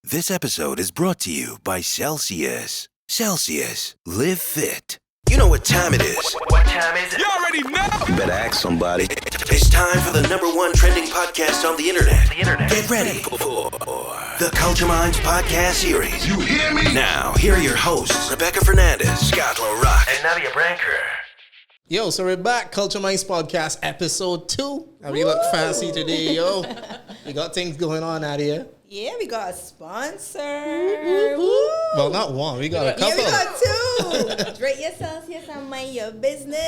This episode is brought to you by Celsius. Celsius. Live fit. You know what time it is. What time is it? You already know. You better ask somebody. It's time for the #1 trending podcast on the internet. Get ready for the Culture Minds podcast series. You hear me? Now, here are your hosts, Rebecca Fernandes, Scott Le Roc, And Nadia Brancker. Yo, so we're back, Culture Minds Podcast, episode 2. And we look fancy today, yo. We got things going on out here. Yeah, we got a sponsor. Well, not one. We got a couple. Yeah, we got 2. Drink yourselves, yes, and mind your business.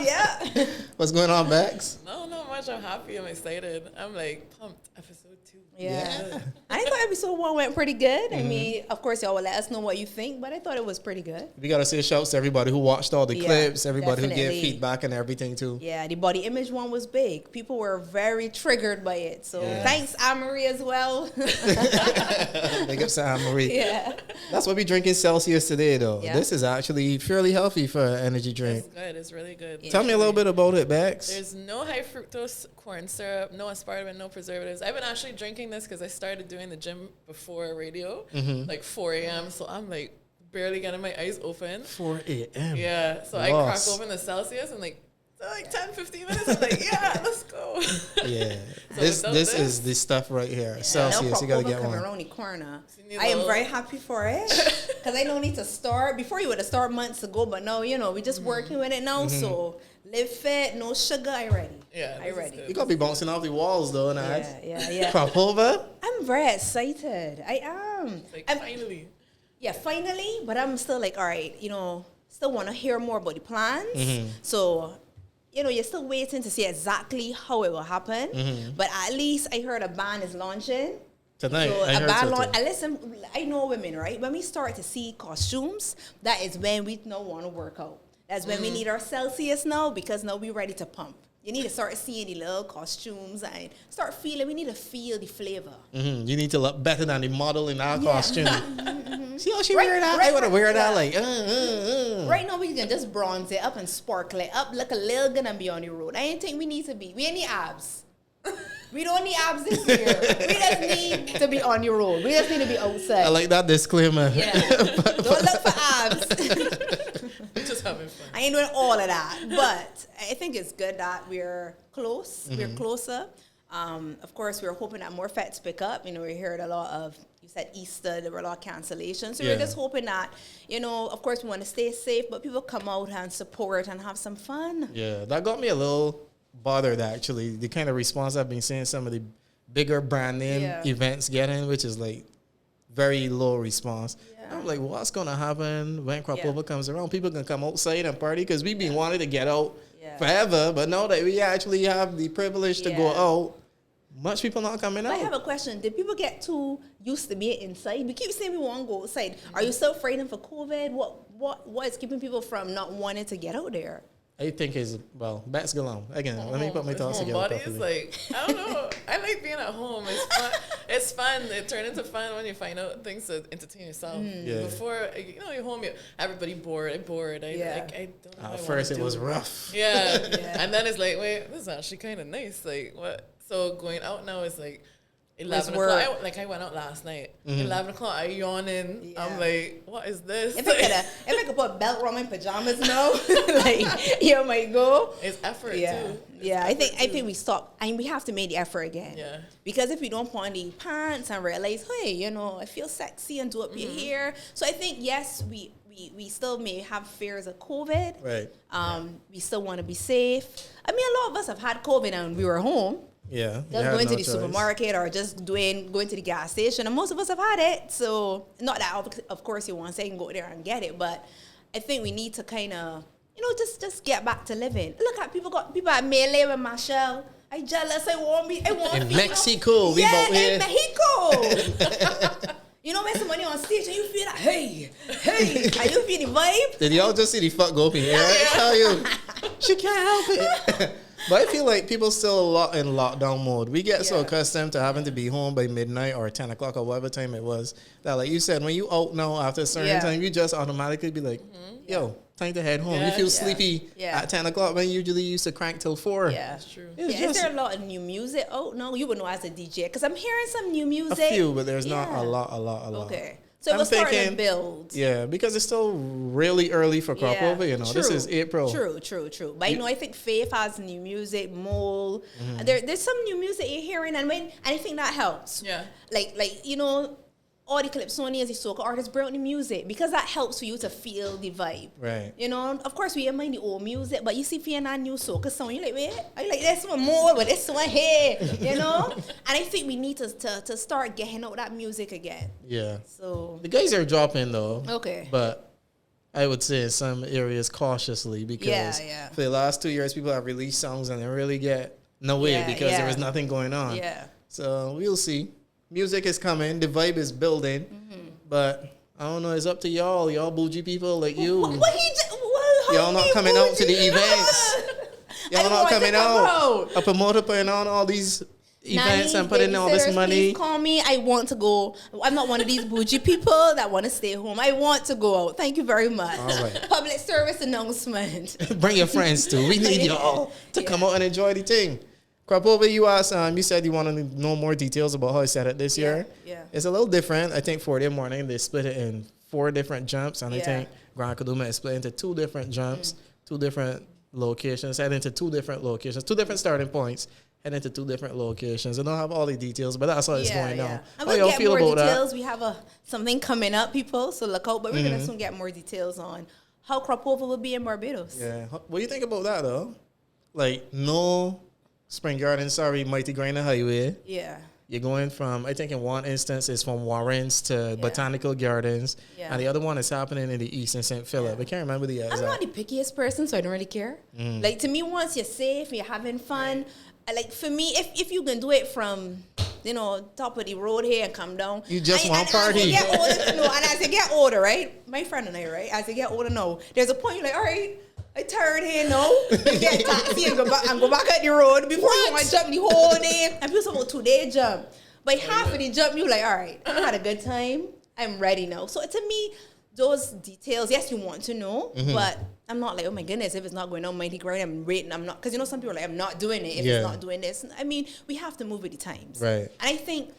Yeah. What's going on, Bex? No, not much. I'm happy. I'm excited. I'm like pumped. Episode 2. Yeah. I thought episode 1 went pretty good. I mean, of course, y'all will let us know what you think, but I thought it was pretty good. We got to say shouts to everybody who watched all the clips, everybody who gave definitely. feedback and everything, too. Yeah, the body image one was big. People were very triggered by it. So thanks, Anne-Marie, as well. Big up to Anne-Marie. Yeah. That's what we're drinking Celsius today, though. Yeah. This is actually fairly healthy for an energy drink. It's good. It's really good. Yeah. Tell me a little bit about it, Bex. There's no high fructose corn syrup, no aspartame, no preservatives. I've been actually drinking this because I started doing the gym before radio, like 4 a.m. So I'm like barely getting my eyes open. 4 a.m. Yeah. So I crack open the Celsius and like 10, 15 minutes. I'm like, yeah, let's go. Yeah. So this is the stuff right here. Celsius, you got to get one. Around the corner. need I am a- very happy for it because I don't need to start. Before you would have started months ago, but now, we're just working with it now. So live fit, no sugar, I ready. Yeah, I this is ready. good. You got to be bouncing off the walls, though, Nad. Yeah. Crop over. I'm very excited. I am. Like, I'm- finally. Yeah, finally, but I'm still like, all right, still want to hear more about the plans. So, you're still waiting to see exactly how it will happen. But at least I heard a band is launching. Tonight, So I a heard band so launch. too. Listen, I know women, right? When we start to see costumes, that is when we now want to work out. That's when we need our Celsius now, because now we're ready to pump. You need to start seeing the little costumes and start feeling. We need to feel the flavor. You need to look better than the model in our costume. See how she Right, wear that? right, I want to wear that yeah. like. Right now, we can just bronze it up and sparkle it up, look a little good and be on the road. I ain't think we need to be. We ain't need abs. We don't need abs this year. We just need to be on the road. We just need to be outside. I like that disclaimer. Yeah. Don't look for abs. Just having fun. I ain't doing all of that. But I think it's good that we're close. We're closer. Of course, we're hoping that more feds pick up. We heard a lot of, you said Easter, there were a lot of cancellations. So we're just hoping that, of course, we want to stay safe, but people come out and support and have some fun. Yeah, that got me a little bothered, actually. The kind of response I've been seeing some of the bigger brand name events getting, which is like very low response. Yeah. I'm like, what's going to happen when crop over comes around? People can come outside and party because we've been wanting to get out forever, but now that we actually have the privilege to go out, much people not coming out. I have a question. Did people get too used to being inside? We keep saying we want to go outside. Are you still afraid for COVID? What is keeping people from not wanting to get out there? I think Bex go on. Again, let me put my thoughts together Homebody properly. is like, I don't know. I like being at home. It's fun. It's fun. It turned into fun when you find out things to entertain yourself. Yeah. Before, you're home, everybody bored. I'm bored. I don't know. At what I first, wanna it was do. rough. Yeah. And then it's like, wait, this is actually kind of nice. Like, what? So going out now is like 11 o'clock. I went out last night. 11 o'clock, I yawning. Yeah. I'm like, what is this? If I could put a belt around my pajamas now, you might go. It's effort too. Yeah, I think we stop. I mean, we have to make the effort again. Yeah. Because if we don't put on the pants and realize, hey, I feel sexy and do up your hair. So I think, yes, we still may have fears of COVID. Right. We still want to be safe. I mean, a lot of us have had COVID and we were home. Yeah. Just going to the supermarket or just going to the gas station. And most of us have had it. So, not that, of course, you want to say you can go there and get it. But I think we need to kind of, just get back to living. Look at people at Melee with Marshall. I jealous. I want In Mexico. We both here. in Mexico. When somebody on stage and you feel like, hey, are you feeling the vibe? Did y'all just see the fuck go up in here? I tell you, she can't help it. But I feel like people still in lockdown mode. We get so accustomed to having to be home by midnight or 10 o'clock or whatever time it was that, like you said, when you out now after a certain time, you just automatically be like, yo, time to head home. You feel sleepy at 10 o'clock when you usually used to crank till 4. Yeah, that's true. Is there a lot of new music? Oh, no, you would know as a DJ because I'm hearing some new music. A few, but there's not a lot. Okay. So it was starting to build. Yeah, because it's still really early for crop over, you know. True. This is April. True. But I think Faith has new music, Mole. There's some new music you're hearing, and I think that helps. Yeah. Like you know, all the Calypsonians, the soca artists bring out the music because that helps for you to feel the vibe. Right. You know, of course we mind the old music, but you see if you're not new soca song, you're like, wait, I like this one more, but this one here, you know? And I think we need to start getting out that music again. Yeah. So the guys are dropping though. Okay. But I would say in some areas cautiously because for the last 2 years people have released songs and they really get nowhere because there was nothing going on. Yeah. So we'll see. Music is coming, the vibe is building, but I don't know. It's up to y'all bougie people like you. Y'all not coming out to the events. Y'all not coming out. A promoter putting on all these events and putting all this money. Please call me. I want to go. I'm not one of these bougie people that want to stay home. I want to go out. Thank you very much. All right. Public service announcement. Bring your friends too. We need y'all to come out and enjoy the thing. Crop over, you asked, you said you want to know more details about how I set it this year. Yeah. It's a little different. I think for their morning, they split it in 4 different jumps. And I think Grand Kaduma is split into 2 different jumps, 2 different locations, head into 2 different locations, 2 different starting points, head into 2 different locations. I don't have all the details, but that's how it's going now. And we'll get more details. We have something coming up, people, so look out. But we're going to soon get more details on how crop over will be in Barbados. Yeah. What do you think about that, though? Like, no Spring Garden, Mighty Grinder Highway. Yeah. You're going from, I think in one instance, it's from Warrens to Botanical Gardens. Yeah. And the other one is happening in the East in St. Philip. I can't remember the exact. I'm not the pickiest person, so I don't really care. Like, to me, once you're safe, you're having fun. Like, for me, if you can do it from, you know, top of the road here and come down. You just want party. And as you get older, right? My friend and I, right? As you get older, no. There's a point you're like, all right, I tired here now. You get a taxi and go back at the road before you want to jump the whole day. And people about 2 day jump. But half of the jump, you like, all right, I had a good time. I'm ready now. So to me, those details, yes, you want to know, but I'm not like, oh my goodness, if it's not going on Mighty Grind, I'm waiting. I'm not, because you know some people are like, I'm not doing it if it's not doing this. I mean, we have to move with the times. Right. And I think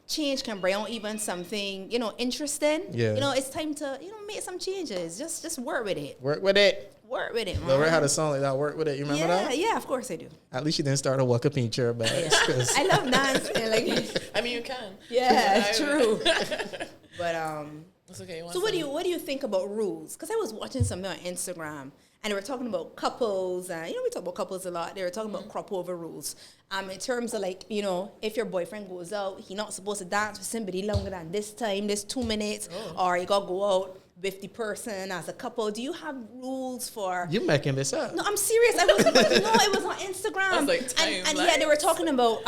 change can bring on even something, you know, interesting. Yeah. You know, it's time to, you know, make some changes. Just work with it. Work with it. Work with it, man. Lil Ray had a song like that, Work With It. You remember that? Yeah, of course I do. At least you didn't start a Waka Pincher, but I love dancing. Like, I mean, you can. Yeah, it's true. But it's okay. So what do you think about rules? Because I was watching something on Instagram and they were talking about couples, and you know we talk about couples a lot. They were talking about crop over rules. In terms of like, you know, if your boyfriend goes out, he's not supposed to dance with somebody longer than this time, this 2 minutes, or you gotta go out with the person as a couple. Do you have rules for? You making this up? No, I'm serious. I wasn't. No, it was on Instagram. I was like, and yeah, they were talking about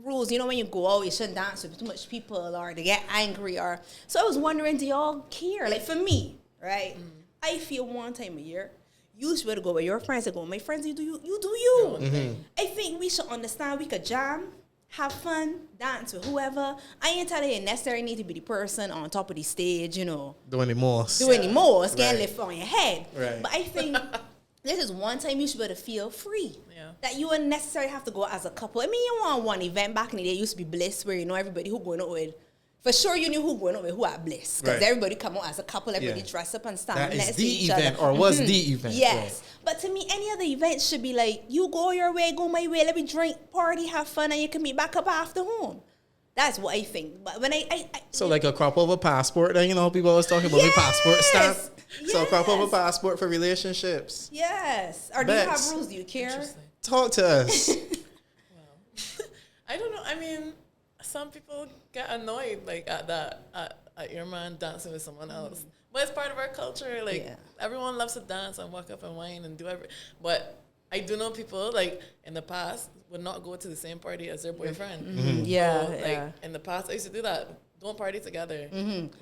rules. You know, when you go out, you shouldn't dance with too much people, or they get angry, or. So I was wondering, do y'all care? Like for me, right? I feel one time a year. You should go with your friends. I go with my friends. You do you. I think we should understand we could jam, have fun, dance with whoever. I ain't telling you necessarily need to be the person on top of the stage, you know. Doing the most. It's getting lift on your head. Right. But I think this is one time you should be able to feel free. Yeah. That you wouldn't necessarily have to go as a couple. I mean, you want one event back in the day, it used to be Bliss, where you know everybody who going out with. For sure, you knew who going on with who at Bliss. Because everybody come out as a couple, everybody dress up and stand next to each other. That is the event, or was the event. Yes. Right. But to me, any other event should be like, you go your way, go my way, let me drink, party, have fun, and you can meet back up after home. That's what I think. But when I so like a crop over passport, then you know people always talking about the passport stamp. So crop over passport for relationships. Yes. Or do you have rules? Do you care? Talk to us. I don't know. I mean, some people get annoyed like at your man dancing with someone else. But it's part of our culture. Like everyone loves to dance and walk up and whine and do everything. But I do know people like in the past would not go to the same party as their boyfriend. Yeah, so, like in the past I used to do that. don't party together.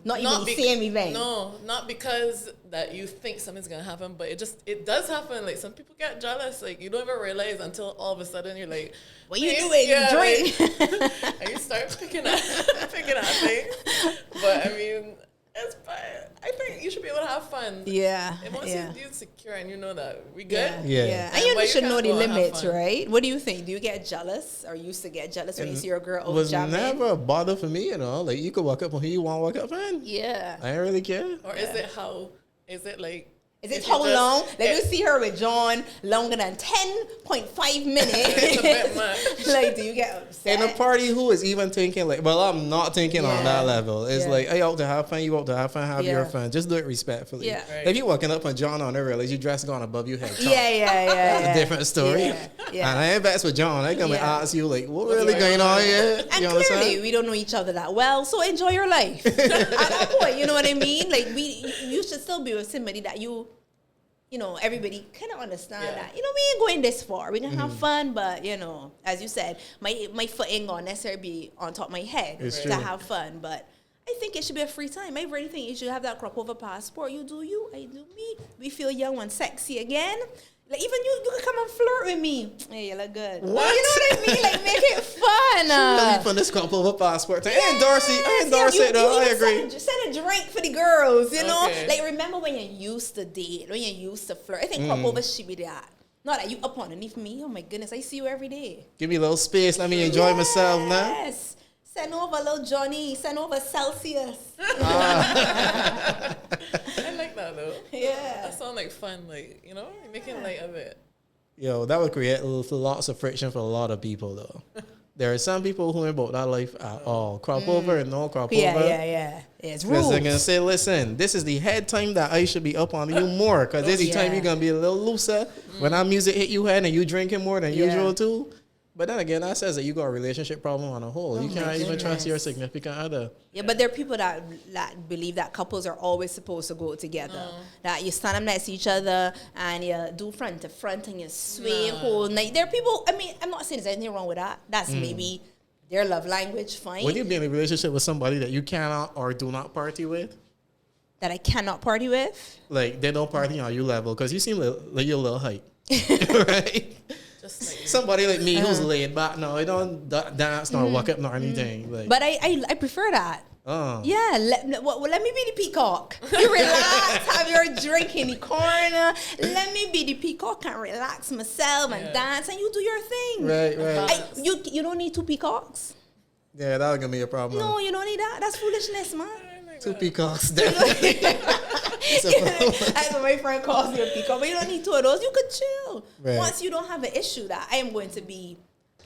Not even the same event. No, not because that you think something's gonna happen, but it does happen. Like some people get jealous. Like you don't even realize until all of a sudden you're like, what you doing? Yeah, drink. Like, and you start picking at things. But I mean, it's fine. I think you should be able to have fun. Yeah. And once you're secure and you know that we good. Yeah. And you should know the limits, right? What do you think? Do you get jealous or used to get jealous when you see your girl over jamming? It was never a bother for me, Like you could walk up on who you want to walk up on. Yeah. I don't really care. Or is it like? Is it how long? Let me see her with John longer than 10.5 minutes. It's a bit much. Like, do you get upset? In a party, who is even thinking like, well, I'm not thinking on that level. It's like, I out to have fun, you out to have fun, have your fun. Just do it respectfully. Yeah. Right. If you're walking up on John on the realize you dress gone above your head. Yeah. That's a different story. Yeah. And I ain't vexed with John. I come and ask you like, what really going on here? And clearly, we don't know each other that well, so enjoy your life. At that point, you know what I mean? Like, you should still be with somebody that you know, everybody kind of understand that, we ain't going this far. We're going to have fun, but, as you said, my foot ain't going to necessarily be on top of my head to have fun. But I think it should be a free time. I really think you should have that crop over passport. You do you, I do me. We feel young and sexy again. Like, even you could come and flirt with me. Hey, you look good. What? You know what I mean? Like, make it fun. Really fun, this crop over passport thing. I endorse it, though. I agree. Send a drink for the girls, you know? Okay. Like, remember when you used to date, when you used to flirt? I think crop over should be that. Not that you up underneath me. Oh, my goodness. I see you every day. Give me a little space. Let me enjoy myself now. Yes. Send over little Johnny. Send over Celsius. I like that though. Yeah. That sounds like fun, like, you're making light of it. Yo, that would create lots of friction for a lot of people, though. There are some people who ain't about that life at all. Crop over and no crop over. Yeah. It's rules. They're going to say, listen, this is the head time that I should be up on you more, because this is the time you're going to be a little looser. When our music hit you head and you drinking more than usual, too. But then again, that says that you got a relationship problem on a whole. You can't even trust your significant other. Yeah, but there are people that believe that couples are always supposed to go together. That you stand up next to each other and you do front to front and you sway whole night. There are people, I mean, I'm not saying there's anything wrong with that. That's maybe their love language, fine. Would you be in a relationship with somebody that you cannot or do not party with? That I cannot party with? Like, they don't party on your level, because you seem like you're a little hype. Right? Somebody like me who's laid back, no, I don't dance nor walk up nor anything. Like, but I prefer that. Yeah, let me be the peacock. You relax, have your drink in the corner. Let me be the peacock and relax myself and dance, and you do your thing. Right. You don't need two peacocks. Yeah, that was gonna be a problem. No, you don't need that. That's foolishness, man. Two peacocks. That's what my friend calls me, a peacock. But you don't need two of those. You could chill. Right. Once you don't have an issue that I am going to be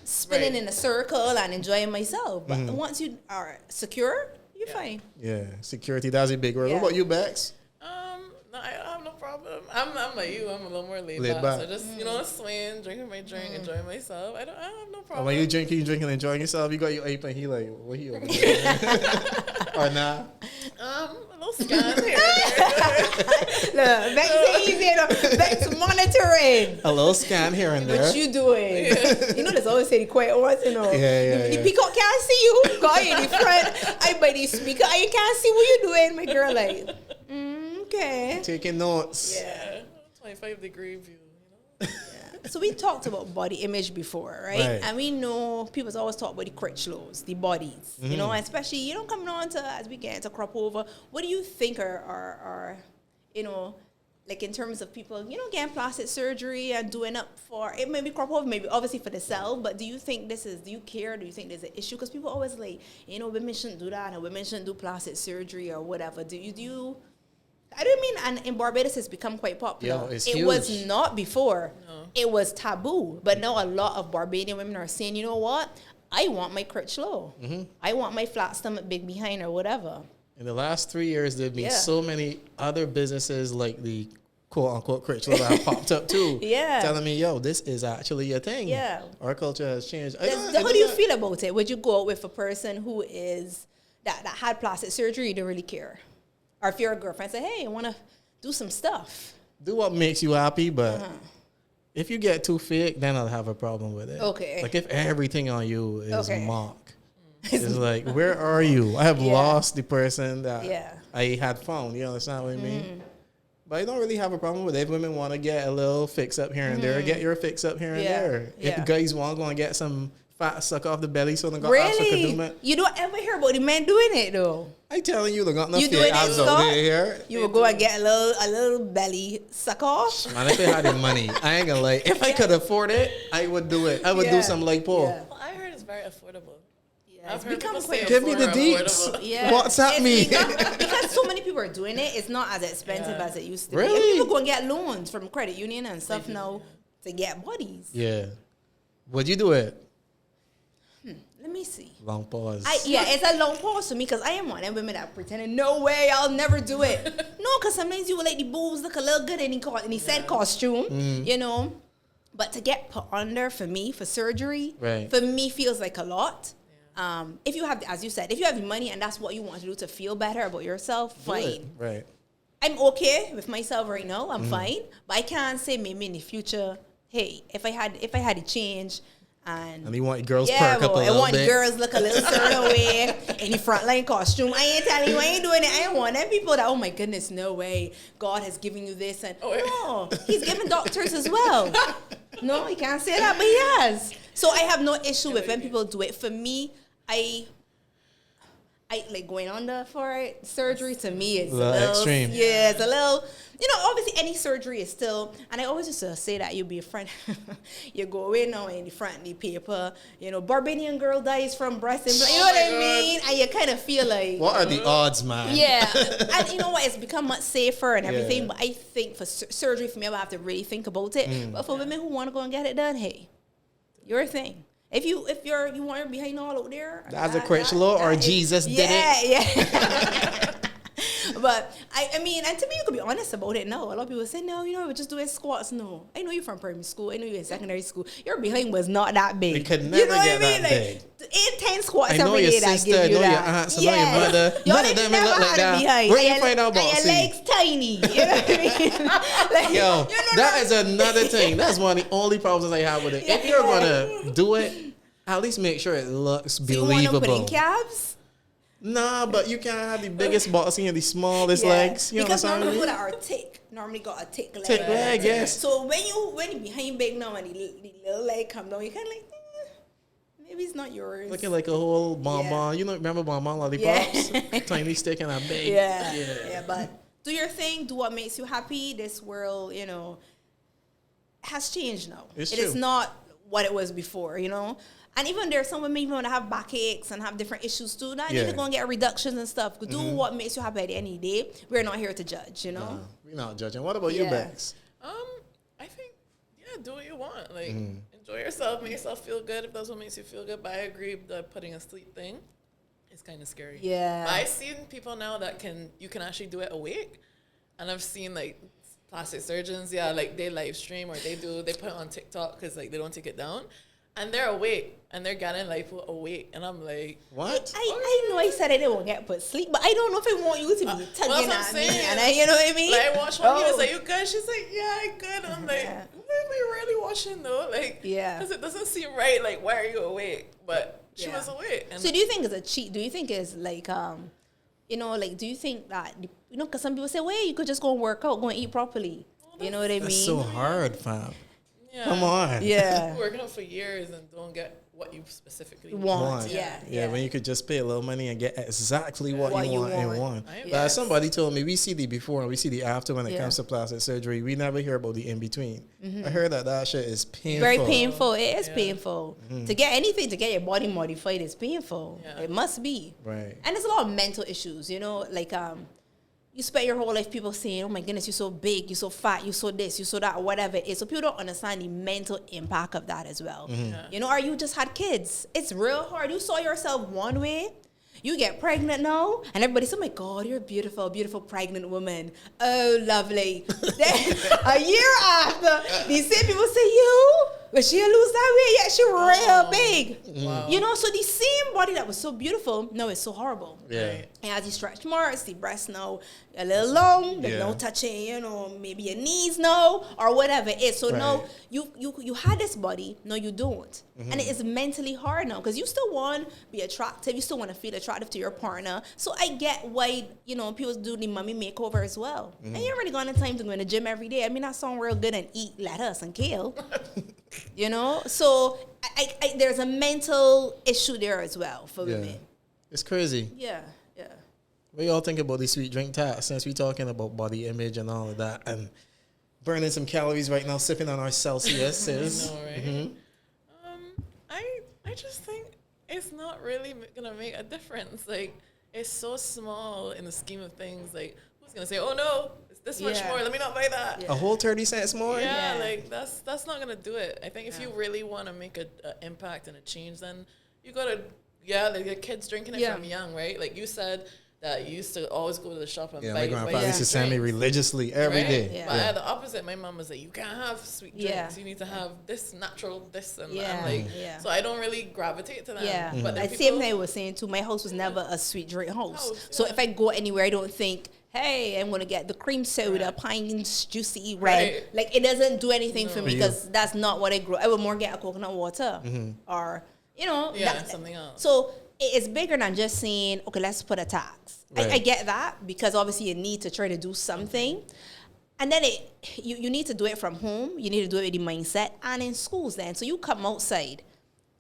spinning in a circle and enjoying myself. But once you are secure, you're fine. Yeah, security, that's a big word. What about you, Bex? No, I have no problem. I'm like you. I'm a little more laid back. So just, swaying, drinking my drink, enjoying myself. I have no problem. When you drinking, enjoying yourself, you got your ape and he like, what he over there? Or nah? A little scan here. Look, Bex ain't easy. Bex monitoring. A little scan here and there. What you doing? You know, there's always say the quiet words, Yeah. The peacock can't see you. Go in the front. I by the speaker. I can't see what you doing. My girl like, okay. Taking notes. Yeah. 25-degree view, So we talked about body image before, right? And we know people's always talk about the crotch-lows, the bodies, especially, coming on to, as we get into crop over, what do you think are like in terms of people, getting plastic surgery and doing up for, it may be crop over, maybe obviously for the self, but do you care? Do you think there's an issue? Because people always like, women shouldn't do that and women shouldn't do plastic surgery or whatever. Do you I don't mean, and in Barbados it's become quite popular. It's it huge. was not before. No. It was taboo. But now a lot of Barbadian women are saying, you know what? I want my crotch low. I want my flat stomach big behind or whatever. In the last 3 years, there have been so many other businesses like the quote-unquote crotch low that have popped up too. Telling me, yo, this is actually a thing. Yeah. Our culture has changed. How do you feel about it? Would you go out with a person who is that had plastic surgery, you don't really care? Or if you're a girlfriend, say, hey, I want to do some stuff. Do what makes you happy, but if you get too fake, then I'll have a problem with it. Okay. Like if everything on you is mock, It's like, where are you? I have lost the person that Yeah. I had found. You understand what I mean? But I don't really have a problem with it. If women want to get a little fix up here and there, get your fix up here and there. If guys want to go and get some fat suck off the belly so they got abs so can do it. You don't ever hear about the men doing it though. I telling you, they got no You fake doing abs it, out Scott? there. You would go and get a little belly suck off. Man, if I had the money, I ain't gonna lie. If I could afford it, I would do it. I would do some like Paul. Yeah. Well, I heard it's very affordable. Yeah, I've heard people say Give me the affordable. deets. Yeah. What's that mean? Because so many people are doing it, it's not as expensive as it used to be. Really? And people go and get loans from credit union and stuff now to get bodies. Yeah. Would you do it? Let me see. Long pause. It's a long pause for me because I am one of them women that pretending, no way, I'll never do it. No, because sometimes you will like the boobs look a little good in the said costume, you know. But to get put under for me, for surgery, for me feels like a lot. If you have, as you said, if you have the money and that's what you want to do to feel better about yourself, fine. Right. I'm okay with myself right now. I'm fine. But I can't say maybe in the future, hey, if I had a change and you want girls perk up a little bit. I want girls look a little certain way in the frontline costume. I ain't telling you, I ain't doing it. I ain't want them people that, oh my goodness, no way. God has given you this. And no, he's given doctors as well. No, he can't say that, but he has. So I have no issue with when people do it. For me, I like going under for it. Surgery to me is a little extreme. Yeah, it's a little, you know, obviously any surgery is still, and I always used to say that you'll be a friend. You go in now in the front of the paper, you know, Barbadian girl dies from breast implant, you know what I mean? And you kind of feel like, what are the odds, man? Yeah, and you know what, it's become much safer and everything, but I think for surgery for me, I would have to really think about it. But for women who want to go and get it done, hey, your thing. If you want your behind all out there, that's a Critchlow or Jesus did it. Yeah. But I mean, and to me, you could be honest about it. No, a lot of people say, no, you know, we're just doing squats. No, I know you from primary school. I know you in secondary school. Your behind was not that big. It could never get that big. 8-10 squats every your day sister, that give you I know that. your aunts, I know your mother. Y'all None of them look like that. Behind. Where you find out about your legs tiny. You know what I mean? Like, yo, that is another thing. That's one of the only problems I have with it. If you're gonna do it, at least make sure it looks believable. You want to put in calves? Nah, but you can't have the biggest boxing and the smallest legs. You because know what I'm normally saying? people that are thick normally got a thick leg. Thick leg, yes. So when you behind big now and the little leg come down, you kind of like, maybe it's not yours. Looking like a whole bonbon. You know, remember bonbon lollipops? Tiny stick and a big. Yeah. But do your thing. Do what makes you happy. This world, you know, has changed now. It is not what it was before, you know. And even there's some women even want to have backaches and have different issues too. Now you need to go and get reductions and stuff. Do what makes you happy at the end of the day. We're not here to judge, you know. We're not judging. What about you, Bex? I think, do what you want. Like, enjoy yourself, make yourself feel good if that's what makes you feel good. But I agree the putting a sleep thing is kind of scary. Yeah. But I've seen people now that you can actually do it awake. And I've seen like plastic surgeons, like they live stream or they put it on TikTok because like they don't take it down. And they're awake, and they're getting lipo awake, and I'm like, what? I know I said I didn't want to get put sleep, but I don't know if I want you to be tugging at me, and you know what I mean? Like I watched one, he was like, "You good?" She's like, "Yeah, I good." I'm like, "What are we really watching though?" Like, because it doesn't seem right. Like, why are you awake? But she was awake. And so, do you think it's a cheat? Do you think it's like, you know, like, do you think that you know? Because some people say, "Wait, you could just go and work out, go and eat properly." You know what I mean? That's so hard, fam. Yeah. Come on. Yeah. Working out for years and don't get what you specifically want. Yeah, when you could just pay a little money and get exactly what you want in one. Yes. Somebody told me we see the before and we see the after when it comes to plastic surgery. We never hear about the in between. I heard that shit is painful. Very painful. It is painful. To get anything, to get your body modified is painful. Yeah. It must be. Right. And there's a lot of mental issues, you know, like you spend your whole life people saying, oh my goodness, you're so big, you're so fat, you're so this, you're so that, whatever it is. So people don't understand the mental impact of that as well. You know, or you just had kids. It's real hard. You saw yourself one way, you get pregnant now, and everybody's, oh my God, you're a beautiful, beautiful pregnant woman. Oh, lovely. Then a year after, these same people say, but she lose that weight, yeah, she real big. Wow. You know, so the same body that was so beautiful, no, it's so horrible. Yeah. And as you stretch marks, the breasts now a little long, there's Yeah. no touching, you know, maybe your knees now, or whatever it is. So now you had this body, no, you don't. And it is mentally hard now, because you still want to be attractive, you still want to feel attractive to your partner. So I get why, you know, people do the mommy makeover as well. And you already got the time to go in the gym every day. I mean, that sound real good and eat lettuce and kale. You know? So I there's a mental issue there as well for women. It's crazy. Yeah. What y'all think about the sweet drink tax, since we talking about body image and all of that, and burning some calories right now, sipping on our Celsius? I know, right? I just think it's not really gonna make a difference. Like, it's so small in the scheme of things. Like, who's gonna say, "Oh no, it's this much more. Let me not buy that." A whole 30 cents more? Yeah, like that's not gonna do it. I think if you really want to make an impact and a change, then you gotta like your kids drinking it from young, right? Like you said that you used to always go to the shop and buy. My grandfather used to send me religiously every day. Yeah. But I had the opposite. My mom was like, "You can't have sweet drinks. You need to have this natural, this and that." Like, so I don't really gravitate to that. Yeah, but the same thing I was saying too. My house was never a sweet drink house. So if I go anywhere, I don't think, hey, I'm going to get the cream soda, Pines Juicy Red. Like, it doesn't do anything for me, because that's not what I grew. I would more get a coconut water or, you know. Something else. So it's bigger than just saying, okay, let's put a tax. I get that, because obviously you need to try to do something. And then you need to do it from home. You need to do it with the mindset. And in schools then. So you come outside.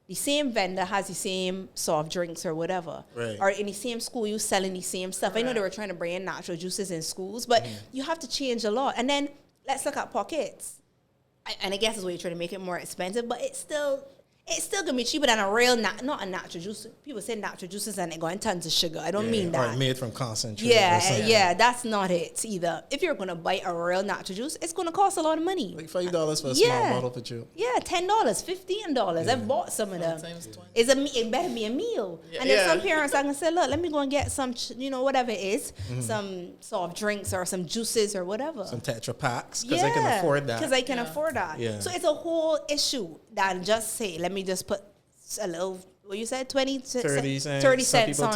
The same vendor has the same soft drinks or whatever. Or in the same school, you selling the same stuff. I know they were trying to bring in natural juices in schools, but you have to change a lot. And then let's look at pockets. And I guess that's why you're trying to make it more expensive, but it's still gonna be cheaper than a real, not a natural juice. People say natural juices and they go in tons of sugar. I don't mean that. Or made from concentrate. Yeah, that's not it either. If you're gonna buy a real natural juice, it's gonna cost a lot of money. Like $5 for a small bottle for you. Yeah, $10, $15. I've bought some of them. It better be a meal. And then some parents are gonna say, look, let me go and get some, whatever it is, some soft drinks or some juices or whatever. Some Tetra Packs, because I can afford that. Because I can afford that. Yeah. So it's a whole issue than just say, let me just put a little, what you said, 30 cents on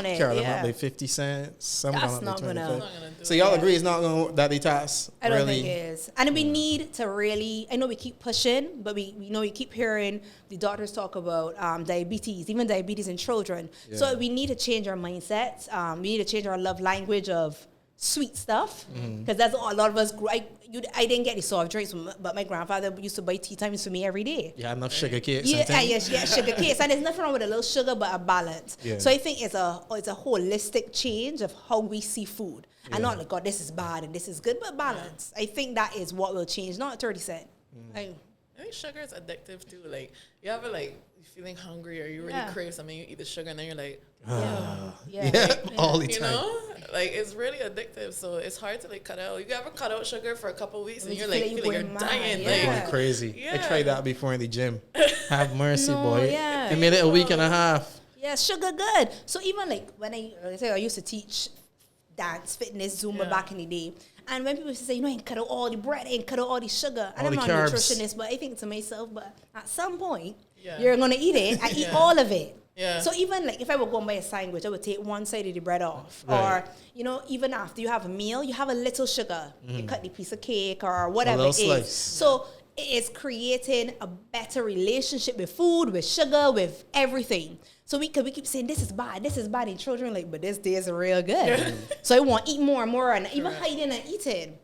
it. Some people up like 50 cents. Some That's not gonna do So y'all agree it's not going to, that they tax? I don't think it is. And we need to really, I know we keep pushing, but we know we keep hearing the doctors talk about diabetes, even diabetes in children. Yeah. So we need to change our mindsets. We need to change our love language of sweet stuff, because that's all a lot of us grew. I didn't get the soft drinks, but my grandfather used to buy tea times for me every day. Yeah, enough sugar cakes. Sugar cakes, and there's nothing wrong with a little sugar, but a balance. Yeah. So I think it's a holistic change of how we see food, and not like, God, this is bad and this is good, but balance. I think that is what will change, not 30 cents. I think sugar is addictive too. Like, you ever you're feeling hungry or you really crave something, you eat the sugar and then you're like, all the time. You know, like, it's really addictive. So it's hard to cut out. You ever cut out sugar for a couple of weeks and you're like, you're dying. You're going crazy. Yeah. I tried that before in the gym. Have mercy, boy. Yeah. I made it a week and a half. Yeah, sugar good. So even when I used to teach dance, fitness, Zumba back in the day. And when people say, I ain't cut out all the bread, I ain't cut out all the sugar. And I'm not a nutritionist, but I think to myself, but at some point, you're going to eat it. I eat all of it. Yeah. So even if I would go and buy a sandwich, I would take one side of the bread off. Right. Or, even after you have a meal, you have a little sugar. You cut the piece of cake or whatever it is. Slice. So it is creating a better relationship with food, with sugar, with everything. So we keep saying, this is bad, and children but this day is real good. So I want to eat more and more, and even hiding and eating.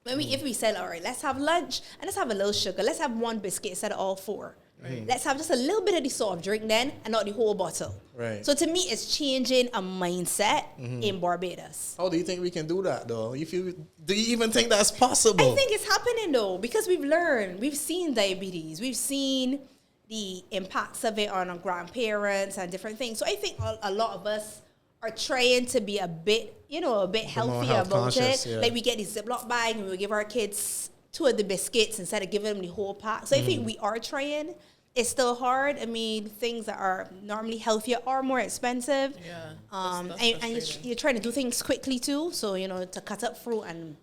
If we said, all right, let's have lunch, and let's have a little sugar, let's have one biscuit instead of all four. Right. Let's have just a little bit of the soft drink then, and not the whole bottle. Right. So to me, it's changing a mindset in Barbados. How do you think we can do that, though? Do you even think that's possible? I think it's happening, though, because we've learned. We've seen diabetes. We've seen the impacts of it on our grandparents and different things. So I think a lot of us are trying to be a bit healthier about it. Yeah. Like, we get this Ziploc bag and we give our kids 2 of the biscuits instead of giving them the whole pack. So I think we are trying. It's still hard. I mean, things that are normally healthier are more expensive. Yeah. And you're trying to do things quickly too. So, to cut up fruit and,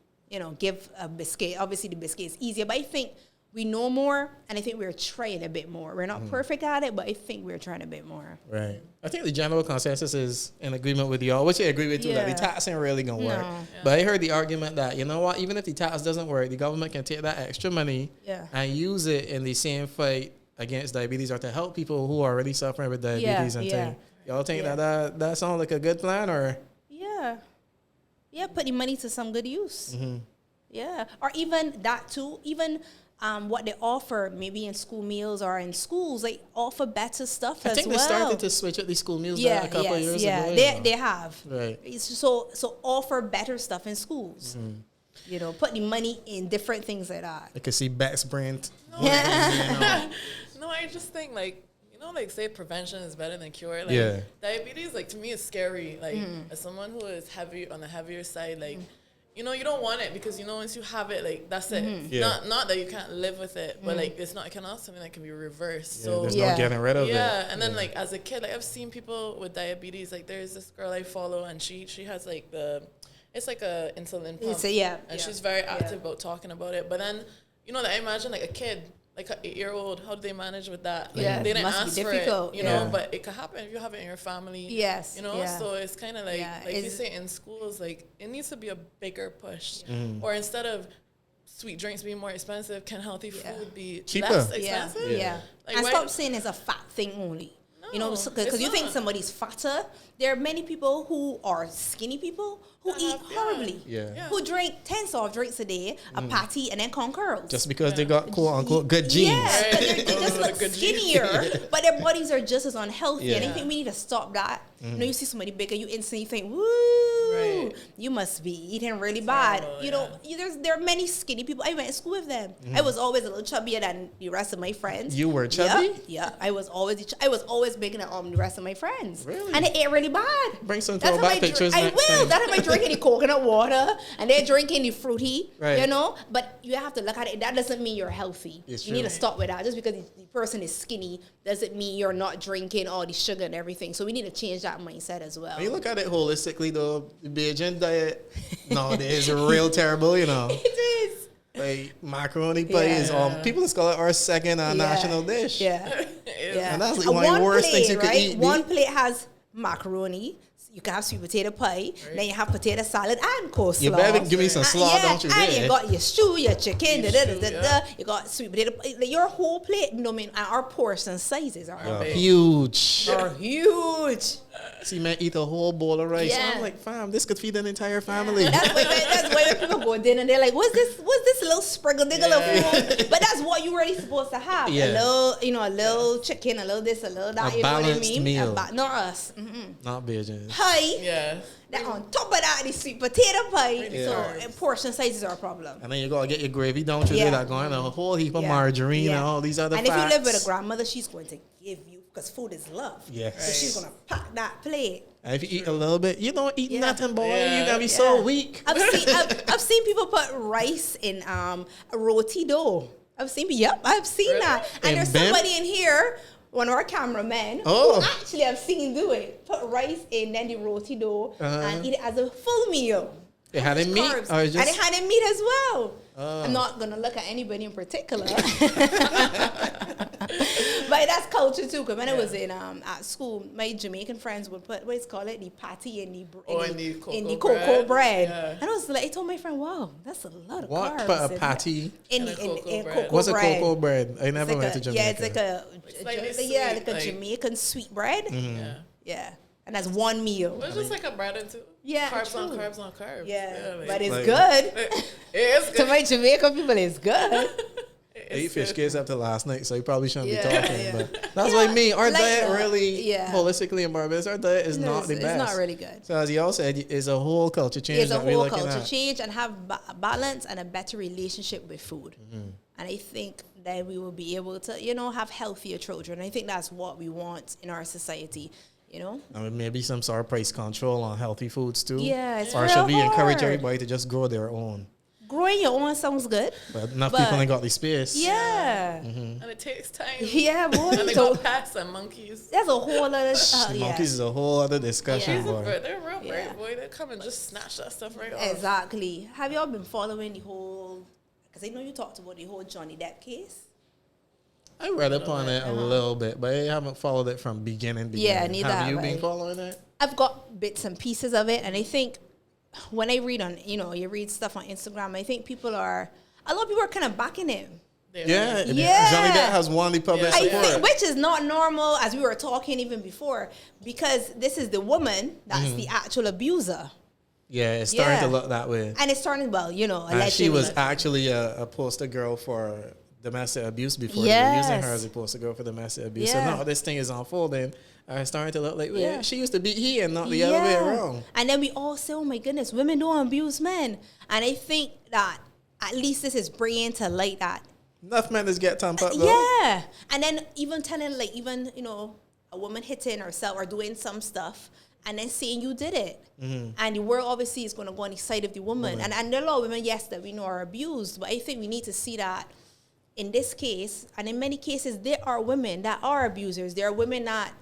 give a biscuit. Obviously, the biscuit is easier. But I think we know more, and I think we're trying a bit more. We're not perfect at it, but I think we're trying a bit more. Right. I think the general consensus is in agreement with y'all, which I agree with too, that the tax ain't really going to work. No. But I heard the argument that, you know what, even if the tax doesn't work, the government can take that extra money and use it in the same fight against diabetes or to help people who are already suffering with diabetes and things. Y'all think that sounds like a good plan or? Yeah, put the money to some good use. Yeah, or even that too, even what they offer maybe in school meals or in schools, they offer better stuff as well. I think they started to switch up the school meals a couple of years ago. They have. Right. So offer better stuff in schools. You know, put the money in different things like that. I could see Beck's brand. No, I just think like, you know, like say prevention is better than cure. Like diabetes, like to me is scary. Like as someone who is heavy on the heavier side, like you know, you don't want it because you know once you have it, like that's it. Not that you can't live with it, but like it's not. It can also something that can be reversed. So there's no getting rid of it. And then like as a kid, like I've seen people with diabetes. Like there's this girl I follow, and she has like it's like a insulin pump. And she's very active about talking about it. But then you know, I imagine like a kid. Like an 8-year-old, how do they manage with that? Like, they didn't ask for it, you know, but it could happen if you have it in your family. You know, so it's kind of like you say in schools, like it needs to be a bigger push. Or instead of sweet drinks being more expensive, can healthy food be cheaper? Less expensive? Like, and stop saying it's a fat thing only. No, you know, because you think somebody's fatter. There are many people who are skinny people who eat horribly. Who drink 10 soft drinks a day, a patty, and then corn curls. Just because they got quote unquote good genes. But they just look skinnier, but their bodies are just as unhealthy. And I think we need to stop that. You know, you see somebody bigger, you instantly think, woo, you must be eating really bad. You know, there are many skinny people. I went to school with them. I was always a little chubbier than the rest of my friends. You were chubby? Yeah. I was always bigger than the rest of my friends. Really? And they ate really bad. Bring some throwback pictures next time. That's how I drinking the coconut water and they're drinking the fruity, you know? But you have to look at it. That doesn't mean you're healthy. You need to stop with that. Just because the person is skinny doesn't mean you're not drinking all the sugar and everything. So we need to change that mindset as well. When you look at it holistically, though, the Beijing diet nowadays is real terrible, you know. It is. Like macaroni pie is people in Scotland our second national dish. And that's like one of the worst things you could eat. One plate has macaroni. You can have sweet potato pie. Then you have potato salad and coleslaw. You better give me some slaw, don't you? And you got your stew, your chicken, you got sweet potato pie. Your whole plate, you know, I mean, our portion sizes are huge. Are huge. See, man, eat a whole bowl of rice. I'm like, fam, this could feed an entire family. That's why when people go dinner and they're like, what's this little sprinkle, diggle of food? But that's what you're really supposed to have. A little chicken, a little this, a little that. A balanced meal. Not us. Not Beijing. Pie. Then on top of that, the sweet potato pie. So portion sizes are a problem. And then you gotta get your gravy, don't you? That going a whole heap of margarine and all these other fats. And if you live with a grandmother, she's going to give you, because food is love. So she's gonna pack that plate. And if you eat a little bit, you don't eat nothing, boy. You're gonna be so weak. I've seen people put rice in roti dough. I've seen that. And there's somebody in here, one of our cameramen, who actually I've seen do it. Put rice in, then the roti dough, and eat it as a full meal. It had in meat? And it had in meat as well. I'm not going to look at anybody in particular. But that's culture too. Because when I was in at school, my Jamaican friends would put, what's called it, the patty in the cocoa bread. And I was like, I told my friend, wow, that's a lot of carbs. Put a patty in cocoa bread. What's a cocoa bread? I never went to Jamaica. Yeah, it's like a Jamaican sweet bread. Yeah. And that's one meal. It's just like a bread and two. Carbs on carbs on carbs. But it's good. It is good. To my Jamaican people, it's good. I ate fish cakes after last night, so you probably shouldn't be talking. But that's what I mean. Our diet really, holistically in Barbados, our diet is not the best. It's not really good. So as y'all said, it's a whole culture change. It's a whole culture change and have balance and a better relationship with food. And I think that we will be able to, have healthier children. I think that's what we want in our society. I mean, maybe some sort of price control on healthy foods too. Or should we encourage everybody to just grow their own? Growing your own sounds good. But enough people ain't got the space. And it takes time. Boy. And they got pets and monkeys. That's a whole other... monkeys is a whole other discussion, boy. They're real brave, boy. They come and just snatch that stuff right off. Exactly. Have y'all been following the whole Because I know you talked about the whole Johnny Depp case. I read up on it a little bit, but I haven't followed it from beginning. Yeah, neither have you have been I. following it? I've got bits and pieces of it, and I think when I read on, you read stuff on Instagram, I think a lot of people are kind of backing him. Yeah. Johnny Depp has won the public support. Which is not normal, as we were talking even before, because this is the woman that's the actual abuser. Yeah, it's starting to look that way. And it's starting, allegedly. She was actually a poster girl for domestic abuse before they were using her as a poster girl for domestic abuse. So now this thing is unfolding. It's starting to look like, she used to be he and not the other way around. And then we all say, oh my goodness, women don't abuse men. And I think that at least this is bringing to light that. Enough men just get thumped up, though. Yeah. And then even telling, a woman hitting herself or doing some stuff and then saying you did it. Mm-hmm. And the world obviously is going to go on the side of the woman. And there are a lot of women, yes, that we know are abused. But I think we need to see that in this case, and in many cases, there are women that are abusers. There are women that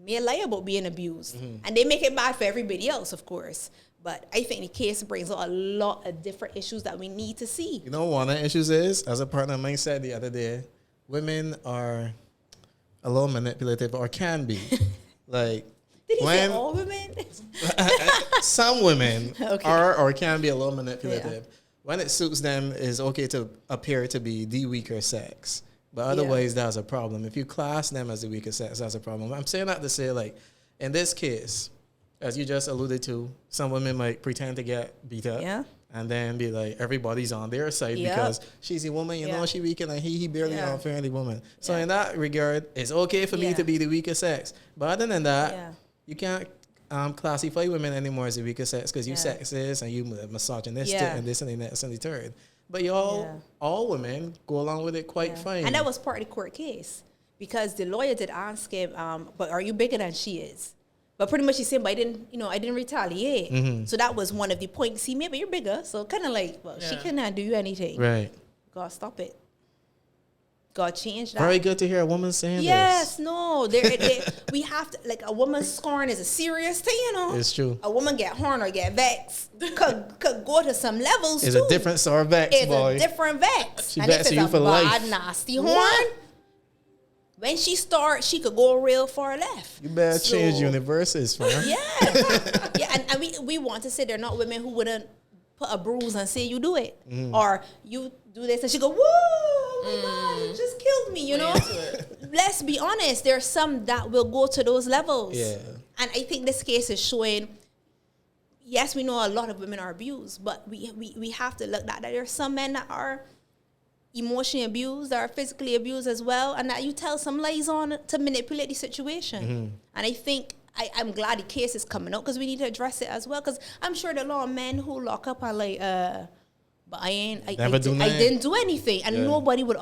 may lie about being abused. Mm-hmm. And they make it bad for everybody else, of course. But I think the case brings out a lot of different issues that we need to see. You know, one of the issues is, as a partner of mine said the other day, women are a little manipulative, or can be. Like, did he say all women? Some women are or can be a little manipulative. Yeah. When it suits them, it's okay to appear to be the weaker sex. But otherwise, that's a problem. If you class them as the weaker sex, that's a problem. I'm saying that to say, like, in this case, as you just alluded to, some women might pretend to get beat up and then be like, everybody's on their side because she's a woman, you know, she weak and he barely unfair the woman. So in that regard, it's okay for me to be the weaker sex. But other than that, you can't classify women anymore as the weaker sex because you sexist and you misogynistic and this and the next and the third. But all women go along with it quite fine. And that was part of the court case because the lawyer did ask him, but are you bigger than she is? But pretty much he said, but I didn't retaliate. Mm-hmm. So that was one of the points he made, but you're bigger. So kind of like, she cannot do you anything. Right. God, stop it. God, change that. Very good to hear a woman saying this. Yes, no. We have to, like, a woman's scorn is a serious thing, you know. It's true. A woman get horned or get vexed could go to some levels, it's too. A different sort of vex, boy. It's a different vex. She and vexes you for life. Bad, nasty horn, when she starts, she could go real far left. You better change universes, man. Yeah. And we want to say they're not women who wouldn't put a bruise and say you do it. Mm. Or you do this and she go, whoa, oh my God, you just killed me, you know? Let's be honest, there are some that will go to those levels. Yeah. And I think this case is showing, yes, we know a lot of women are abused, but we have to look at that. There are some men that are emotionally abused, that are physically abused as well, and that you tell some lies on to manipulate the situation. Mm-hmm. And I think I'm glad the case is coming out because we need to address it as well. Because I'm sure there are a lot of men who lock up are like, but I didn't do anything, and nobody would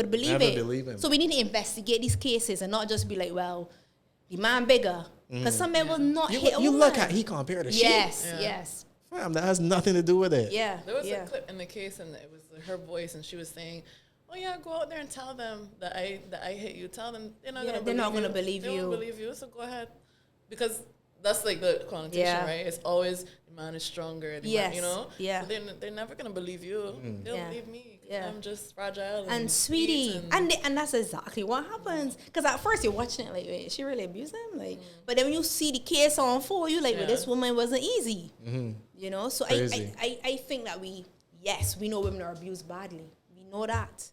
believe it. So we need to investigate these cases and not just be like, well, the man bigger, because some men will not hit. You look at he compared to yes. Fam, that has nothing to do with it. Yeah, there was a clip in the case, and it was her voice, and she was saying, "Oh yeah, go out there and tell them that I hit you. Tell them they're not going to believe you. They won't believe you. So go ahead, because that's like the connotation, right? It's always the man is stronger. The man, you know. Yeah. But they're never going to believe you. They'll believe me. I'm just fragile and sweetie, and that's exactly what happens. Because at first you're watching it like, wait, she really abused him, like. But then when you see the case unfold, you like, well, this woman wasn't easy. Mm-hmm. You know, so I think that we know women are abused badly. We know that.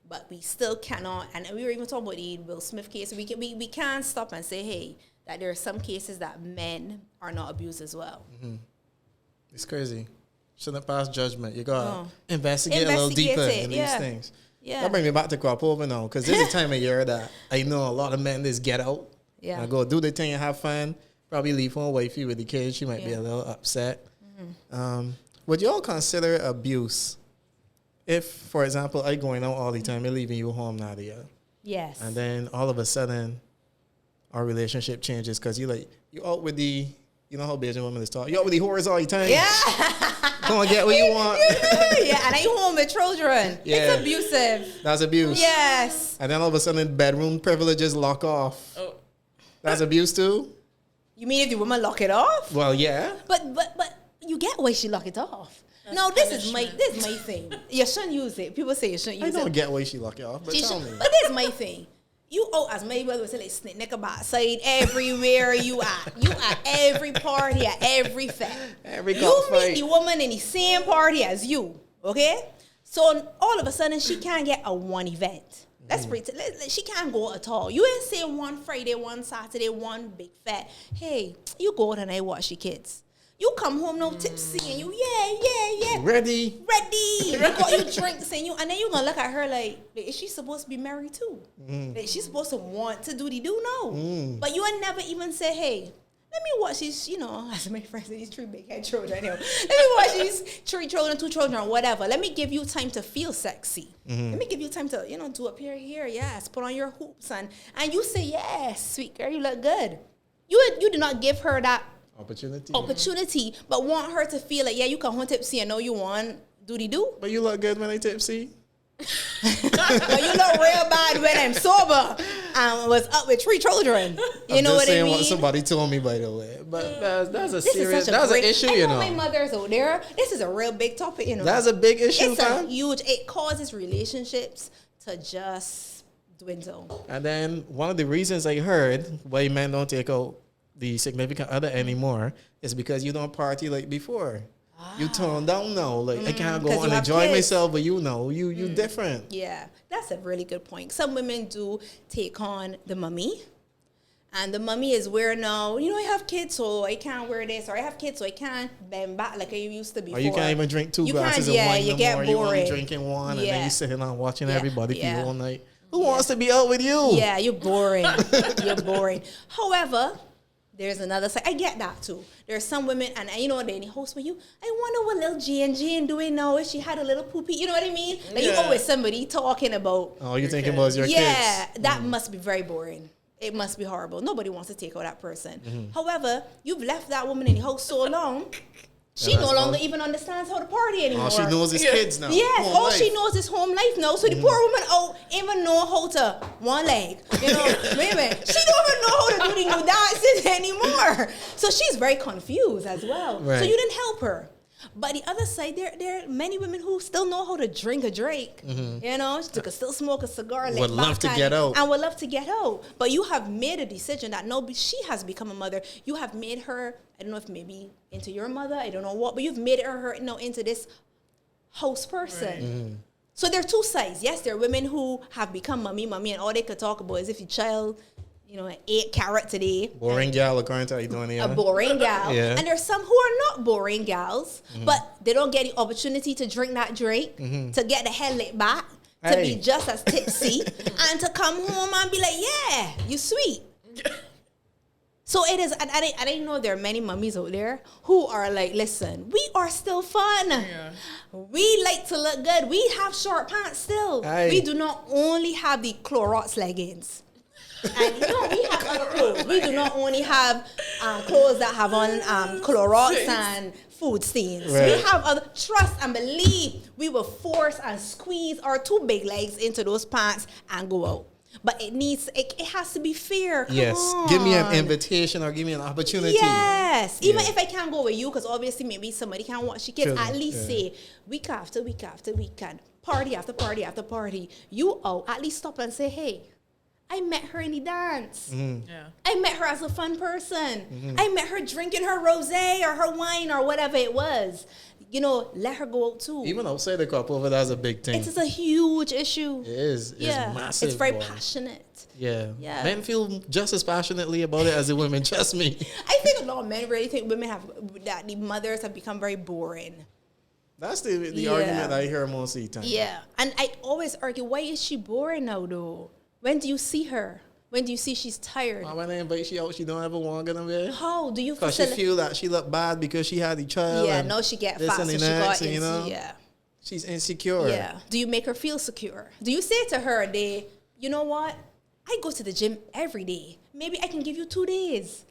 But we still cannot, and we were even talking about the Will Smith case. We can't stop and say, hey, that there are some cases that men are not abused as well. Mm-hmm. It's crazy. Shouldn't pass judgment. You gotta investigate a little deeper in these things. Yeah. That brings me back to crop over now, because this is the time of year that I know a lot of men just get out and go do their thing and have fun. Probably leave home wifey with the kids. She might be a little upset. Mm-hmm. Would y'all consider abuse if, for example, I going out all the time and leaving you home, Nadia? Yes. And then all of a sudden, our relationship changes because you out with the, you know how Bajan women is talking. You out with the whores all the time. Yeah. Go and get what you want. And I home with children. Yeah. It's abusive. That's abuse. Yes. And then all of a sudden, bedroom privileges lock off. Oh. That's abuse too? You mean if the woman lock it off? Well, yeah. But you get why she lock it off. No, this is my thing. You shouldn't use it. People say you shouldn't use it. I don't get why she lock it off, but tell me. But this is my thing. You as my brother would say, like snake nigga backside everywhere you at. You at every party, at every fest. Every you fight. meet the woman in the same party as you, okay? So all of a sudden she can't get a one event. Let's pretend she can't go at all. You ain't say one Friday, one Saturday, one big fat. Hey, you go tonight watch your kids. You come home no tipsy and you yeah. Ready. You got your drinks and then you gonna look at her like is she supposed to be married too? Like she's supposed to want to do the do no. But you would never even say, hey, let me watch these, as my friends say, these 3 big head children. Anyway, let me watch these 3 children, 2 children, or whatever. Let me give you time to feel sexy. Let me give you time to, do up here, yes. Put on your hoops and you say, yes, sweet girl, you look good. You do not give her that opportunity, but want her to feel like, yeah, you come home tipsy and know you want do. But you look good when I tipsy. But you look real bad when I'm sober and was up with 3 children. You know what I mean? What somebody told me, by the way. But that's an issue, I know my mother's out there. This is a real big topic, That's a big issue, it's huge. It causes relationships to just dwindle. And then one of the reasons I heard why men don't take out the significant other anymore is because you don't party like before. You tone down now. Like I can't go and enjoy myself, but you different. Yeah, that's a really good point. Some women do take on the mummy. And the mummy is where now, I have kids, so I can't wear this, or I have kids, so I can't bend back like I used to before. Or you can't even drink 2 glasses of wine you get more. boring. You're only drinking one, and then you're sitting on watching everybody for all night. Who Yeah. wants to be out with you? Yeah, you're boring. You're boring. However, there's another side. I get that too. There's some women, and you know what, they host with you. I wonder what little Jane doing now if she had a little poopy. You know what I mean? Like you always somebody talking about. Oh, you thinking about your kids? Yeah, that must be very boring. It must be horrible. Nobody wants to take out that person. However, you've left that woman in the house so long. She no longer even understands how to party anymore. All she knows is kids now. Yes, all she knows is home life now. So the poor woman even know how to one leg. Wait a minute. She don't even know how to do the new dances anymore. So she's very confused as well. Right. So you didn't help her. But the other side, there are many women who still know how to drink a drink. She could still smoke a cigar. Would love to get out. And would love to get out. But you have made a decision that she has become a mother. You have made her, I don't know if maybe into your mother, I don't know what, but you've made her into this house person. Right. So there are 2 sides. Yes, there are women who have become mommy, and all they could talk about is if your child ate carrot today. Boring gal, according to how you doing here. A boring gal. Yeah. And there's some who are not boring gals, but they don't get the opportunity to drink that drink, to get the head lit back, to be just as tipsy, and to come home and be like, yeah, you sweet. So it is, and I know there are many mummies out there who are like, listen, we are still fun. Yeah. We like to look good. We have short pants still. We do not only have the Clorox leggings. And we have other clothes. We do not only have clothes that have on Clorox and food stains. Right. We have other, trust and believe, we will force and squeeze our 2 big legs into those pants and go out. But it has to be fair. Come on. Give me an invitation or give me an opportunity. Yes. Even if I can't go with you, because obviously maybe somebody can't watch your kids, at least say week after week after week, party after party after party. You at least stop and say, hey, I met her in the dance. Yeah. I met her as a fun person. I met her drinking her rosé or her wine or whatever it was. Let her go out too. Even outside the couple, that's a big thing. It is a huge issue. It is. It's massive. It's very passionate. Yeah. Men feel just as passionately about it as the women. Trust me. I think a lot of men really think that the mothers have become very boring. That's the argument I hear most of the time. Yeah. And I always argue, why is she boring now though? When do you see her? When do you see she's tired? When I invite she out, she don't ever want to go there. How do you? Because she feel that she look bad because she had the child. Yeah, no, she get fat, so she got into, she's insecure. Yeah. Do you make her feel secure? Do you say to her, you know what? I go to the gym every day. Maybe I can give you 2 days.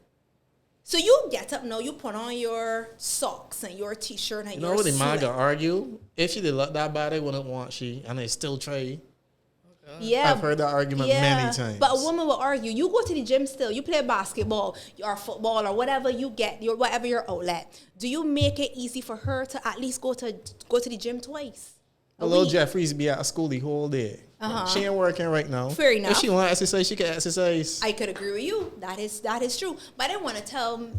So you get up now, you put on your socks and your t-shirt and your sweat. The man gonna argue? If she did look that bad, I wouldn't want she, and I still try. Yeah. I've heard that argument many times. But a woman will argue, you go to the gym still, you play basketball or football or whatever you get, whatever your outlet. Do you make it easy for her to at least go to the gym twice? Little Jeffries be at school the whole day. She ain't working right now. Fair enough. If she want to exercise, she can exercise. I could agree with you. That is true. But I want to tell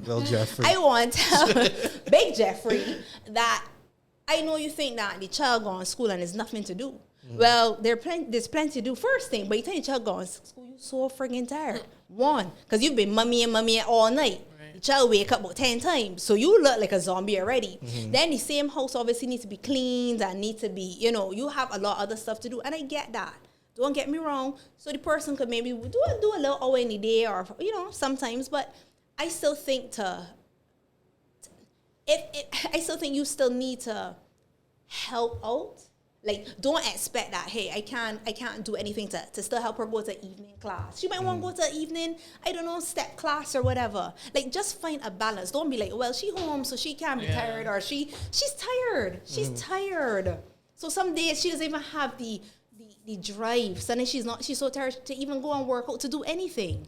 Little Jeffrey. I want to tell Big Jeffrey that I know you think that the child going to school and there's nothing to do. Well, there's plenty to do first thing, but you tell your child going to school, you so friggin' tired. One, because you've been mummy all night. Right. The child wake up about 10 times, so you look like a zombie already. Then the same house obviously needs to be cleaned and needs to be, you have a lot of other stuff to do, and I get that. Don't get me wrong. So the person could maybe do a little hour in the day or, sometimes, but I still think I still think you still need to help out. Like, don't expect that, hey, I can't do anything to still help her go to evening class. She might want to go to evening, I don't know, step class or whatever. Like, just find a balance. Don't be like, well, she home, so she can't be tired, or she's tired. She's tired. So some days she doesn't even have the drive. Suddenly she's so tired to even go and work out, to do anything.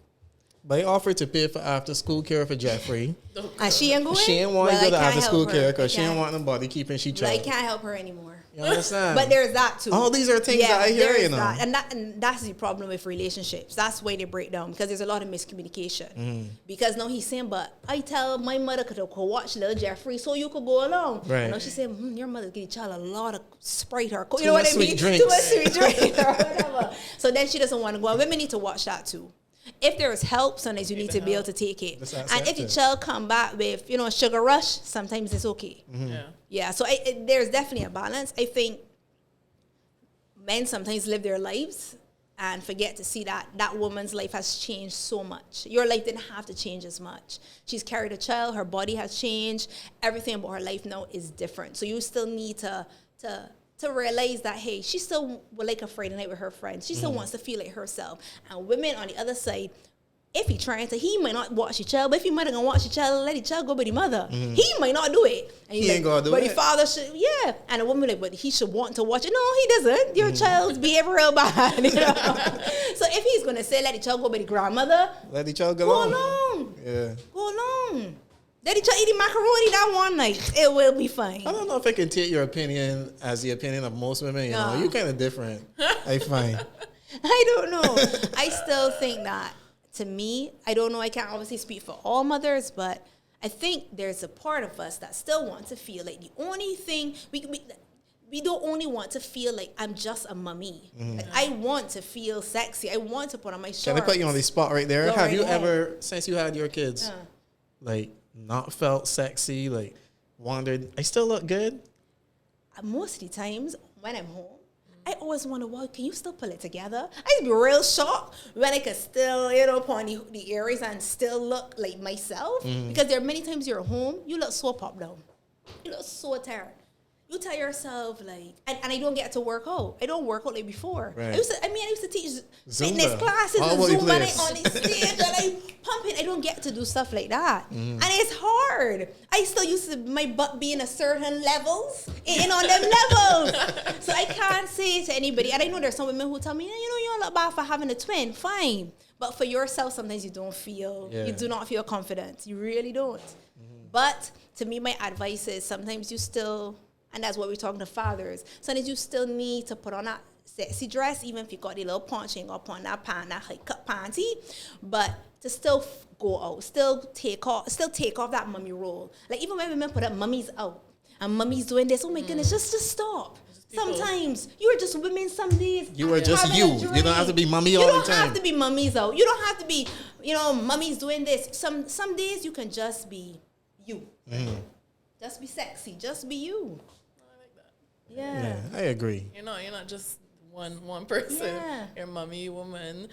But I offered to pay for after school care for Jeffrey. And she ain't going? She ain't want to go to after school care because she ain't want nobody keeping she child. I can't help her anymore. You understand? But there's that too. All these are things that I hear, that. And that's the problem with relationships. That's why they break down, because there's a lot of miscommunication. Because now he's saying, but I tell my mother to go watch little Jeffrey so you could go along. Right. And now she's saying, your mother give your child a lot of Sprite or Coke. You know what I mean? Too much sweet drinks or whatever. So then she doesn't want to go. And women need to watch that too. If there is help, sometimes you need to be able to take it. And if your child come back with, sugar rush, sometimes it's okay. Yeah, so there's definitely a balance. I think men sometimes live their lives and forget to see that woman's life has changed so much. Your life didn't have to change as much. She's carried a child, her body has changed, everything about her life now is different. So you still need to realize that, hey, she still would like a Friday night with her friends. She still wants to feel like herself. And women on the other side, if he might not watch the child, but if he might gonna watch the child, let the child go by the mother. He might not do it. And he ain't gonna do it. But the father should, And a woman like, but he should want to watch it. No, he doesn't. Your child's behavioral bad, So if he's gonna say let the child go by the grandmother, let the child go along. Yeah. Go along. Let the child eat the macaroni that one night. It will be fine. I don't know if I can take your opinion as the opinion of most women. You know, you're kind of different. I find. I don't know. I still think that, to me, I don't know, I can't obviously speak for all mothers, but I think there's a part of us that still want to feel like the only thing, we don't only want to feel like I'm just a mummy. Like, I want to feel sexy. I want to put on my shorts. Can I put you on the spot right there? Have you ahead. ever, since you had your kids, like, not felt sexy, like, wondered, I still look good? Most of the times, when I'm home, I always wonder, well, can you still pull it together? I used to be real shocked when I could still, put on the earrings and still look like myself. Because there are many times you're home, you look so popped down. You look so tired. You tell yourself, like, and I don't get to work out. I don't work out like before. Right. I used to teach fitness classes and Zumba on the stage and I pump it. I don't get to do stuff like that. And it's hard. I still used to, my butt be in a certain levels, and on them levels. So I can't say to anybody, and I know there's some women who tell me, you don't look bad for having a twin. Fine. But for yourself, sometimes you do not feel confident. You really don't. But to me, my advice is sometimes you still, and that's what we're talking to fathers, sometimes you still need to put on that sexy dress, even if you got the little punching up on that high cut panty, but to still go out, still take off that mummy role. Like, even when women put up mummies out and mummies doing this, oh my goodness, just stop. Sometimes you are just women. Some days you are just you. You don't have to be mummy all the time. You don't have to be mummies out. You don't have to be, mummies doing this. Some days you can just be you. Just be sexy. Just be you. I like that. Yeah, I agree. You're not just one person. Yeah. You're mommy, woman,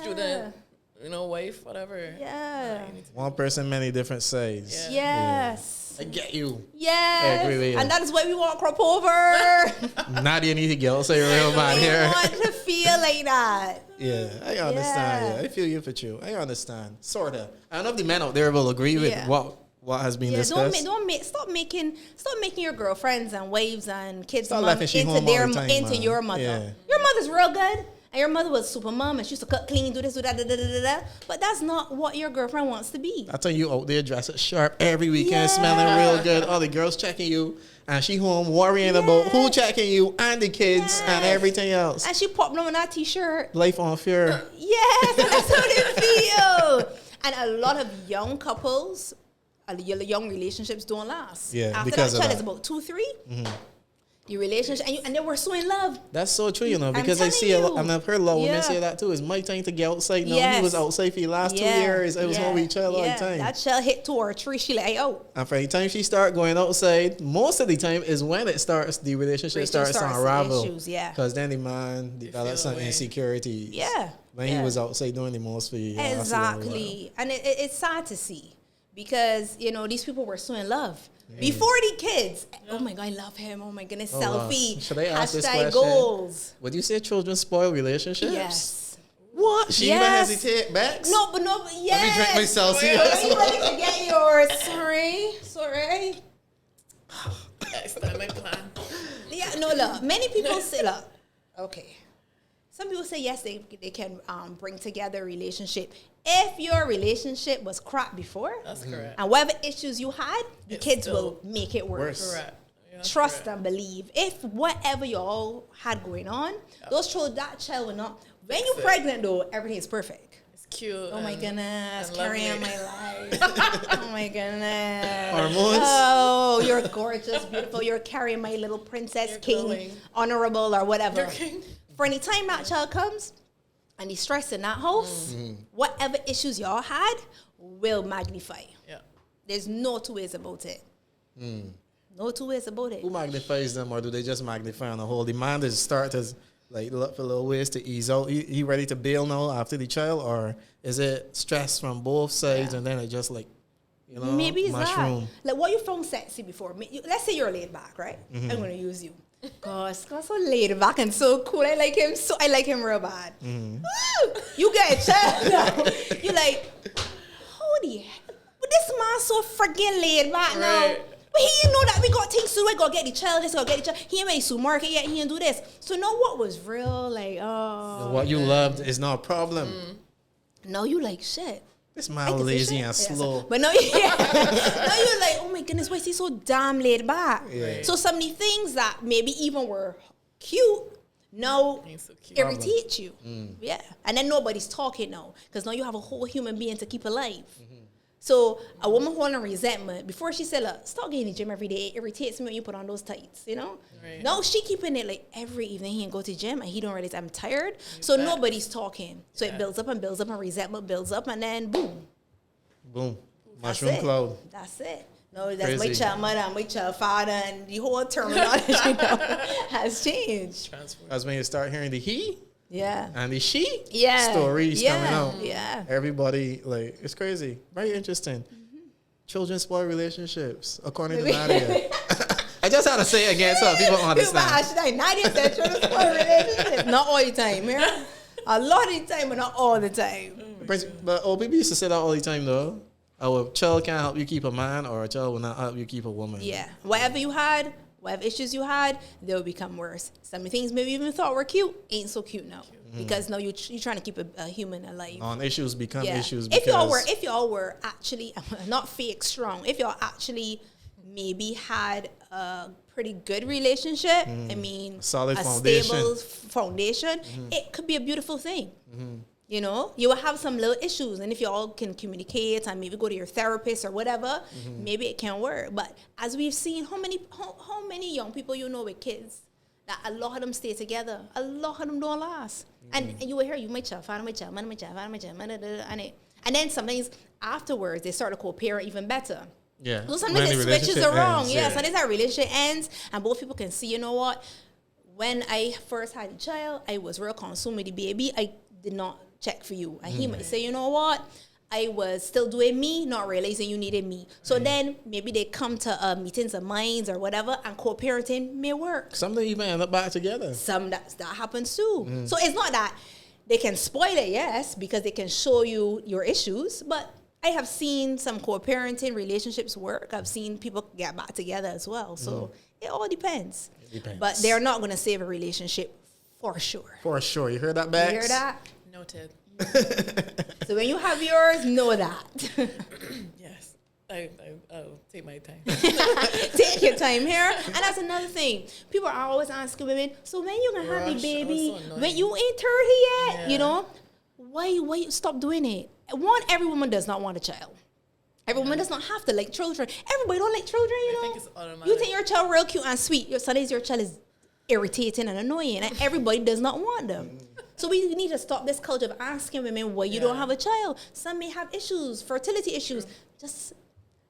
student, wife, whatever. Yeah. One person, many different sides. Yeah. Yes. I get you. Yes. I agree with you. And that is why we want crop over. Nadia need to get also real man here. We want to feel like that. Yeah, I understand. Yeah. I feel you for you. I understand. Sorta. I don't know if the men out there will agree with what has been discussed. Stop making your girlfriends and wives and kids Stop mom laughing, she into home all the time, into man. your mother. Yeah. Your mother's real good. And your mother was super mom and she used to cook, clean, do this, do that, da, da, da, da, da. But that's not what your girlfriend wants to be. I tell you out there dressing sharp every weekend, smelling real good. All the girls checking you, and she home worrying about who checking you and the kids and everything else. And she popped on that t-shirt. Life on fear. Yes, and that's how they feel. And a lot of young couples, young relationships don't last. Yeah, after because that of child that. is about 2-3. The relationship, and they were so in love. That's so true, you know, I'm because I telling see a lot, you. and I've heard a lot of women Yeah. say that too. It's my time to get outside now. Yes. He was outside for the last 2 years. I was home with each other all the time. That child hit 2 or 3, she like, oh. And for the time she start going outside, most of the time is when it starts, the relationship starts to unravel. Issues, yeah. Because then the man develops some away. insecurity. Yeah. When he was outside doing the most for you. Exactly. And it's sad to see because, you know, these people were so in love. Before the kids, oh my God, I love him. Oh my goodness, selfie. Should I ask this Hashtag question? goals. Would you say children spoil relationships? Yes. What? She even hesitate back? No, but yes. Let me drink myself. Are you ready to get yours? Sorry. That's not my plan. Yeah, no, look. Many people say, look, okay. Some people say, yes, they can bring together a relationship. If your relationship was crap before, That's correct. and whatever issues you had, the It's kids still will make it worse. Correct. Yeah, Trust correct. and believe. If whatever y'all had going on, that child will not. When you're pregnant, though, everything is perfect. It's cute. Oh my goodness, and carrying lovely. my life. Oh my goodness. Hormones? Oh, you're gorgeous, beautiful. You're carrying my little princess, You're king, glowing. honorable, or whatever. You're king. For any time that child comes and he's stressed in that house, whatever issues y'all had will magnify. Yeah. There's no two ways about it. No two ways about it. Who magnifies them, or do they just magnify on the whole? The man is start to like look for little ways to ease out. He ready to bail now after the child, or is it stress from both sides and then it just like, you know, Maybe it's mushroom? that. Like what you found sexy before. Let's say you're laid back, right? I'm gonna use you. God, Scott's so laid back and so cool. I like him real bad. Woo! You get a child now. You're like, holy hell, but this man so friggin' laid back now. Right. But he didn't know that we got things to do. We gotta get the child, this, gotta get the child. He ain't ready to market yet, he didn't do this. So know what was real? Like, What you loved is not a problem. no, you like shit. This I man can say lazy shit. and Yeah, slow. But now you're like, oh my goodness, why is he so damn laid back? Yeah. So some of the things that maybe even were cute, now Ain't so cute. irritate you. Yeah. And then nobody's talking now. Because now you have a whole human being to keep alive. So a woman holding resentment, before she said, look, stop getting in the gym every day. It irritates me when you put on those tights, you know? Right. No, she keeping it like every evening he can go to the gym and he don't realize I'm tired. So nobody's talking. So it builds up and resentment builds up, and then boom. Boom. That's Mushroom it. cloud. That's it. No, that's my Crazy. child mother and my child father, and the whole terminology has changed. Transfer. That's when you start hearing the he Yeah. and the she Yeah. stories Yeah. coming out. Yeah. Everybody, like, it's crazy. Very interesting. Children spoil relationships, according to Nadia. I just had to say it again so people understand. Hashtag Nadia said children spoil relationships. Not all the time, yeah? A lot of the time, but not all the time. But old people used to say that all the time, though. A child can't help you keep a man, or a child will not help you keep a woman. Yeah. Whatever you had, whatever issues you had, they'll become worse. Some things maybe even thought were cute ain't so cute now. Because now you're trying to keep a human alive. Issues become issues If because y'all were actually not fake strong, if y'all actually maybe had a pretty good relationship, I mean, Solid a foundation. stable foundation, it could be a beautiful thing. You know, you will have some little issues, and if y'all can communicate and maybe go to your therapist or whatever, maybe it can work. But as we've seen, how many young people you know with kids that a lot of them stay together, a lot of them don't last, and you will hear you my child, my child, and then sometimes afterwards they start to co-parent even better. yeah. So sometimes When it the switches relationship around. ends, Yeah, sometimes that relationship ends and both people can see, you know what? When I first had a child, I was real consumed with the baby. I did not check for you. And he might say, you know what? I was still doing me, not realizing you needed me. So then maybe they come to meetings of minds or whatever, and co-parenting may work. Some they even end up back together. Some that happens too. So it's not that they can spoil it, yes, because they can show you your issues, but I have seen some co-parenting relationships work. I've seen people get back together as well. So it all depends. But they're not going to save a relationship for sure. For sure. You heard that, Bax? You hear that? Noted. So when you have yours, know that. Yes. I'll take my time. Take your time here. And that's another thing. People are always asking women, so when you going to have a baby? When you ain't 30 yet? Yeah. You know? Why you stop doing it? One, every woman does not want a child. Every woman does not have to like children. Everybody don't like children, you know? I think it's automatic. You think your child real cute and sweet. Your child is irritating and annoying, and everybody does not want them. So we need to stop this culture of asking women why you don't have a child. Some may have issues, fertility issues. Just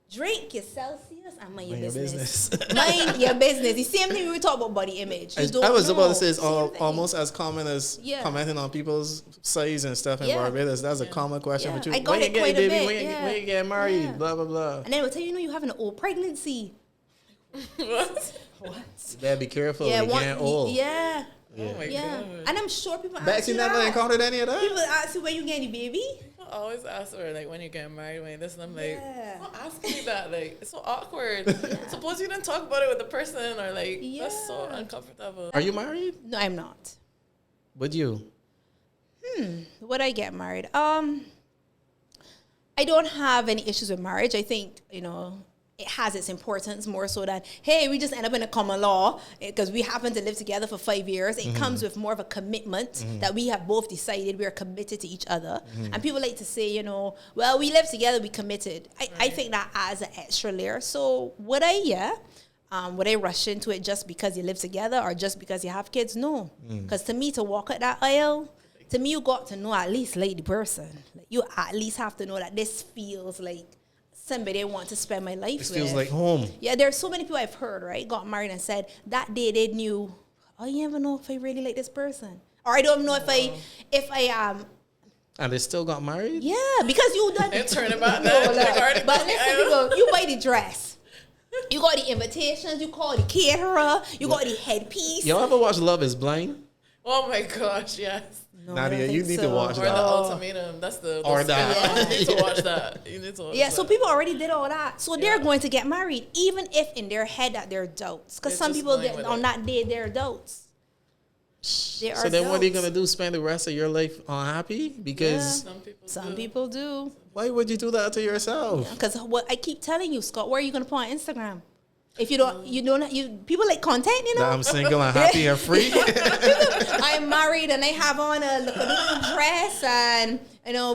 drink your Celsius and mind your business. Mind your business. The same thing we were talking about body image. I was about to say it's almost as common as commenting on people's size and stuff in Barbados. That's a common question. I got it quite a bit. When you get married, blah, blah, blah. And then we'll tell you, you're having an old pregnancy. What? What? You better be careful. You're getting old. Yeah. Oh my God. And I'm sure people Bax, you never encountered any of that? People ask you when you getting the baby. People always ask her, like, when you get married, when this, and I'm like, don't ask me that. Like, it's so awkward. Suppose you didn't talk about it with the person, or like, that's so uncomfortable. Are you married? No, I'm not. Would you? Would I get married? I don't have any issues with marriage. I think, it has its importance more so than, hey, we just end up in a common law because we happen to live together for 5 years. It comes with more of a commitment that we have both decided we are committed to each other. And people like to say, well, we live together, we committed. I think that adds an extra layer. So would I? Yeah. Would I rush into it just because you live together or just because you have kids? No. Because to me, to walk up that aisle, to me, you got to know at least like the person. Like, you at least have to know that this feels like somebody I want to spend my life with. This feels like home. Yeah, there's so many people I've heard, right, got married and said that day they knew, you never know if I really like this person. Or I don't know if I And they still got married? Yeah, because you done And turn about that. But listen, people, you buy the dress. You got the invitations, you call the caterer, you got the headpiece. Y'all ever watch Love is Blind? Oh my gosh, yes. No, Nadia, you need to watch Or that. the ultimatum. That's the Or that. You need to watch that. You need to watch that. So people already did all that. So they're going to get married, even if in their head that they're adults. Because some people on that day, they're adults. They are So then what are you adults. going to do? Spend the rest of your life unhappy? Because Some people do. why would you do that to yourself? Because what I keep telling you, Scott, where are you going to put on Instagram? If you don't, people like content, That I'm single and happy and free? I'm married and I have on a little dress and,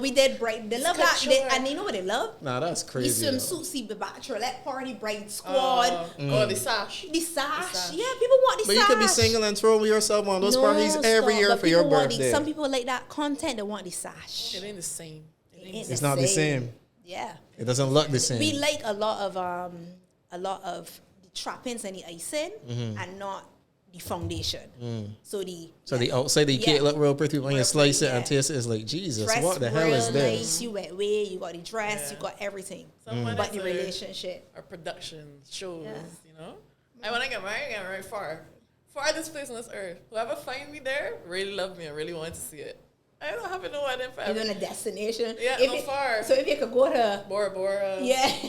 we did bright. They love that. And you know what they love? Nah, that's The crazy. swimsuit, see the bachelorette party, bright squad. Oh, the sash. The sash. Yeah, people want the But sash. you could be single and throw yourself on those parties every Scott, year but for your people want birthday. some people like that content. They want the sash. It ain't the same. It's not the same. Yeah. It doesn't look the same. We like a lot of the trappings and the icing and not the foundation. So the outside the cake look real pretty when you slice it and taste it. It's like, Jesus, dress what the hell is real this? nice. You went way, you got the dress, you got everything. But the relationship. Our production shows, And when I get married far. Farthest place on this earth. Whoever find me there really love me and really want to see it. I don't have no wedding forever. You're doing a destination. Yeah, far. So if you could go to Bora Bora,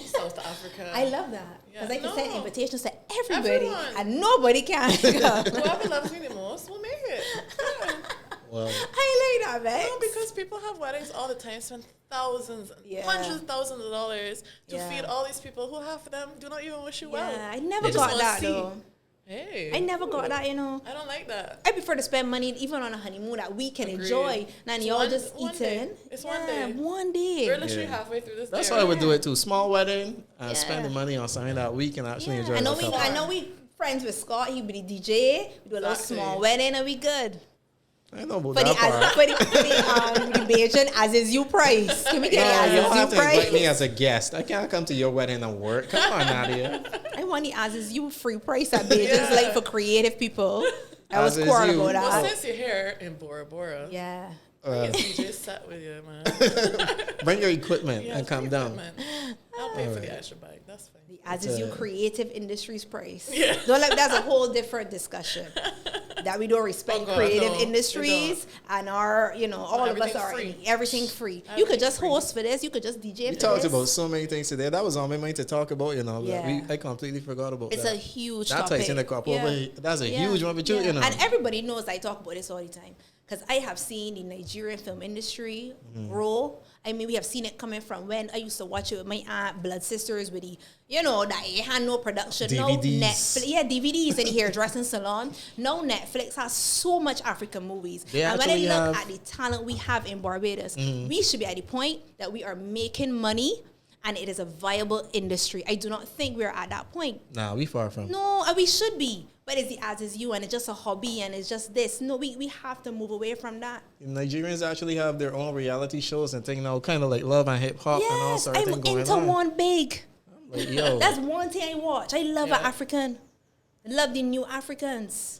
South Africa. I love that. Because I can send invitations to everybody. Everyone. And nobody can. Whoever loves me the most will make it. Yeah. Well, I like that, man. No, because people have weddings all the time, spend thousands, hundreds of thousands of dollars to feed all these people who half of them do not even wish you well. Yeah, I never got that though. Hey, I never got that, I don't like that. I prefer to spend money even on a honeymoon that we can enjoy. And y'all just eating. It's 1 day. 1 day. We're literally halfway through this. that's how I would do it too. Small wedding and spend the money on something that we can actually enjoy. I know we friends with Scott. He be the DJ. We do a little small wedding and we good. I know about For that part. the Bajan as is you price. Can we get No, you the don't as have is to you invite me price? as a guest. I can't come to your wedding and work. Come on, Nadia. I want the as is you free price at Bajan's like for creative people. I was As is quarrel you. about Well, that. since you're here in Bora Bora, Yeah. get DJ set with you, man. Bring your equipment and come down. I'll pay for the extra bike. That's fine. As is you creative industries price. Yeah. No, like that's a whole different discussion. that we don't respect creative industries and our, all of us are free. Everything free. You could just host for this. You could just DJ for this. We talked about so many things today. That was on my mind to talk about, I completely forgot about that. It's a huge that topic. Ties in the crop over. That's a huge one for you, And everybody knows I talk about this all the time. Because I have seen the Nigerian film industry grow. I mean, we have seen it coming from when I used to watch it with my aunt, Blood Sisters, with the, that it had no production. DVDs. No Netflix. DVDs in the hairdressing salon. No, Netflix has so much African movies. And when I look at the talent we have in Barbados, we should be at the point that we are making money and it is a viable industry. I do not think we're at that point. Nah, we far from. No, and we should be. But it's the as is you, and it's just a hobby, and it's just this. No, we have to move away from that. Nigerians actually have their own reality shows and things now, kind of like love and hip hop and all sorts of things going on. I'm into one big. Like, yo. That's one thing I watch. I love an African. I love the new Africans.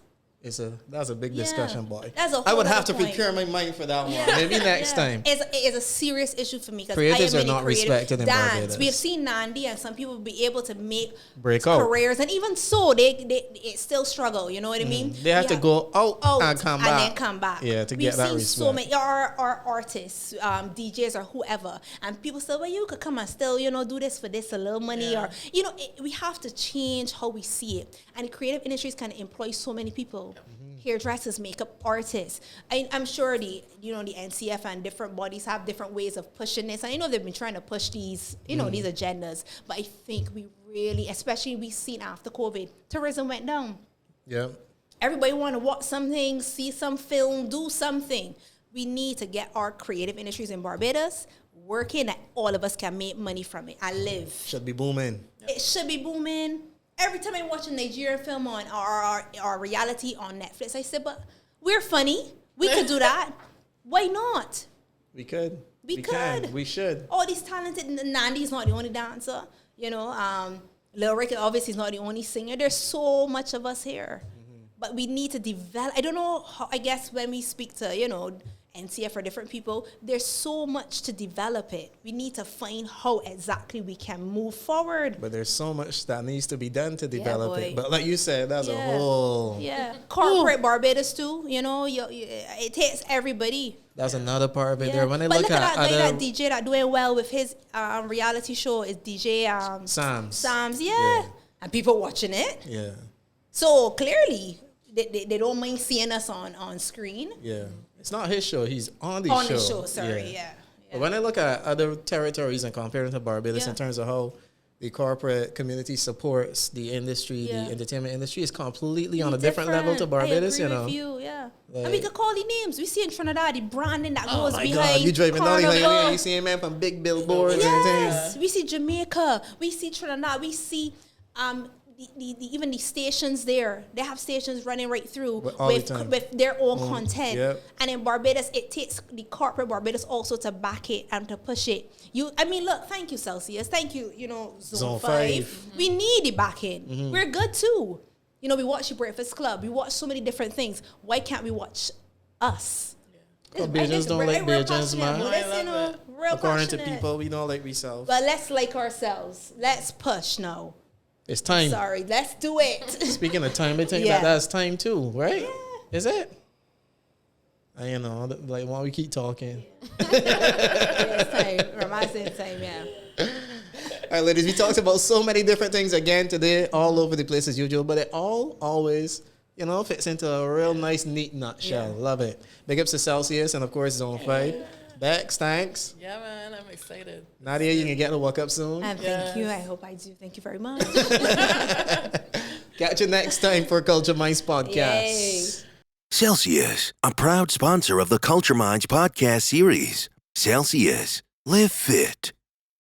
That's a big discussion, boy. That's a whole I would have to point. prepare my mind for that one. Maybe next time. It's a serious issue for me because creatives are not respected in Barbados. We have seen Nandi and some people be able to make careers, and even so, they still struggle. You know what I mean? They have to go out and come back. And then come back. Yeah, to get that respect. We've seen so many our artists, DJs or whoever, and people say, well, you could come and still, do this for this a little money, or we have to change how we see it. And the creative industries can employ so many people. Hairdressers, makeup artists. I'm sure the NCF and different bodies have different ways of pushing this. And I know they've been trying to push these, these agendas. But I think we really, especially we've seen after COVID, tourism went down. Yeah. Everybody want to watch something, see some film, do something. We need to get our creative industries in Barbados working that all of us can make money from it and live. Should be booming. It should be booming. Every time I watch a Nigerian film on our reality on Netflix, I say, but we're funny. We could do that. Why not? We could. We could. We should. All these talented, Nandi's not the only dancer. Le Roc obviously is not the only singer. There's so much of us here. But we need to develop. I don't know how, I guess when we speak to, NCF or different people, there's so much to develop it. We need to find how exactly we can move forward. But there's so much that needs to be done to develop it. But like you said, that's a whole... Yeah. Corporate Barbados too, it takes everybody. That's another part of it there. When I look look at that guy, that DJ that doing well with his reality show is DJ Sams, and people watching it. Yeah. So clearly, they don't mind seeing us on screen. Yeah. It's not his show. He's on the show. On the show, sorry, yeah. But when I look at other territories and comparing to Barbados in terms of how the corporate community supports the industry, the entertainment industry is completely on a different level to Barbados, I agree with you, and we could call the names. We see in Trinidad the branding that goes behind. God, you driving down the highway, you see a man from big billboards and things. We see Jamaica, we see Trinidad, we see even the stations there. They have stations running right through with their own content. Yep. And in Barbados, it takes the corporate Barbados also to back it and to push it. Look, thank you, Celsius. Thank you, Zone 5. We need the backing. We're good too. We watch the Breakfast Club. We watch so many different things. Why can't we watch us? Bajans don't like Bajans, man. According to passionate. people, we don't like ourselves. But let's like ourselves. Let's push now. It's time. Sorry, let's do it. Speaking of time, I think that's time too, right? Yeah. Is it? Like while we keep talking. It's time. Remind me it's time, All right, ladies, we talked about so many different things again today, all over the place as usual, but it always, fits into a real nice, neat nutshell. Yeah. Love it. Big ups to Celsius and, of course, Zone 5. Bex, thanks. Yeah, man, I'm excited. Nadia, you can get to walk up soon. And thank you. I hope I do. Thank you very much. Catch you next time for Culture Minds Podcast. Yay. Celsius, a proud sponsor of the Culture Minds podcast series. Celsius, live fit.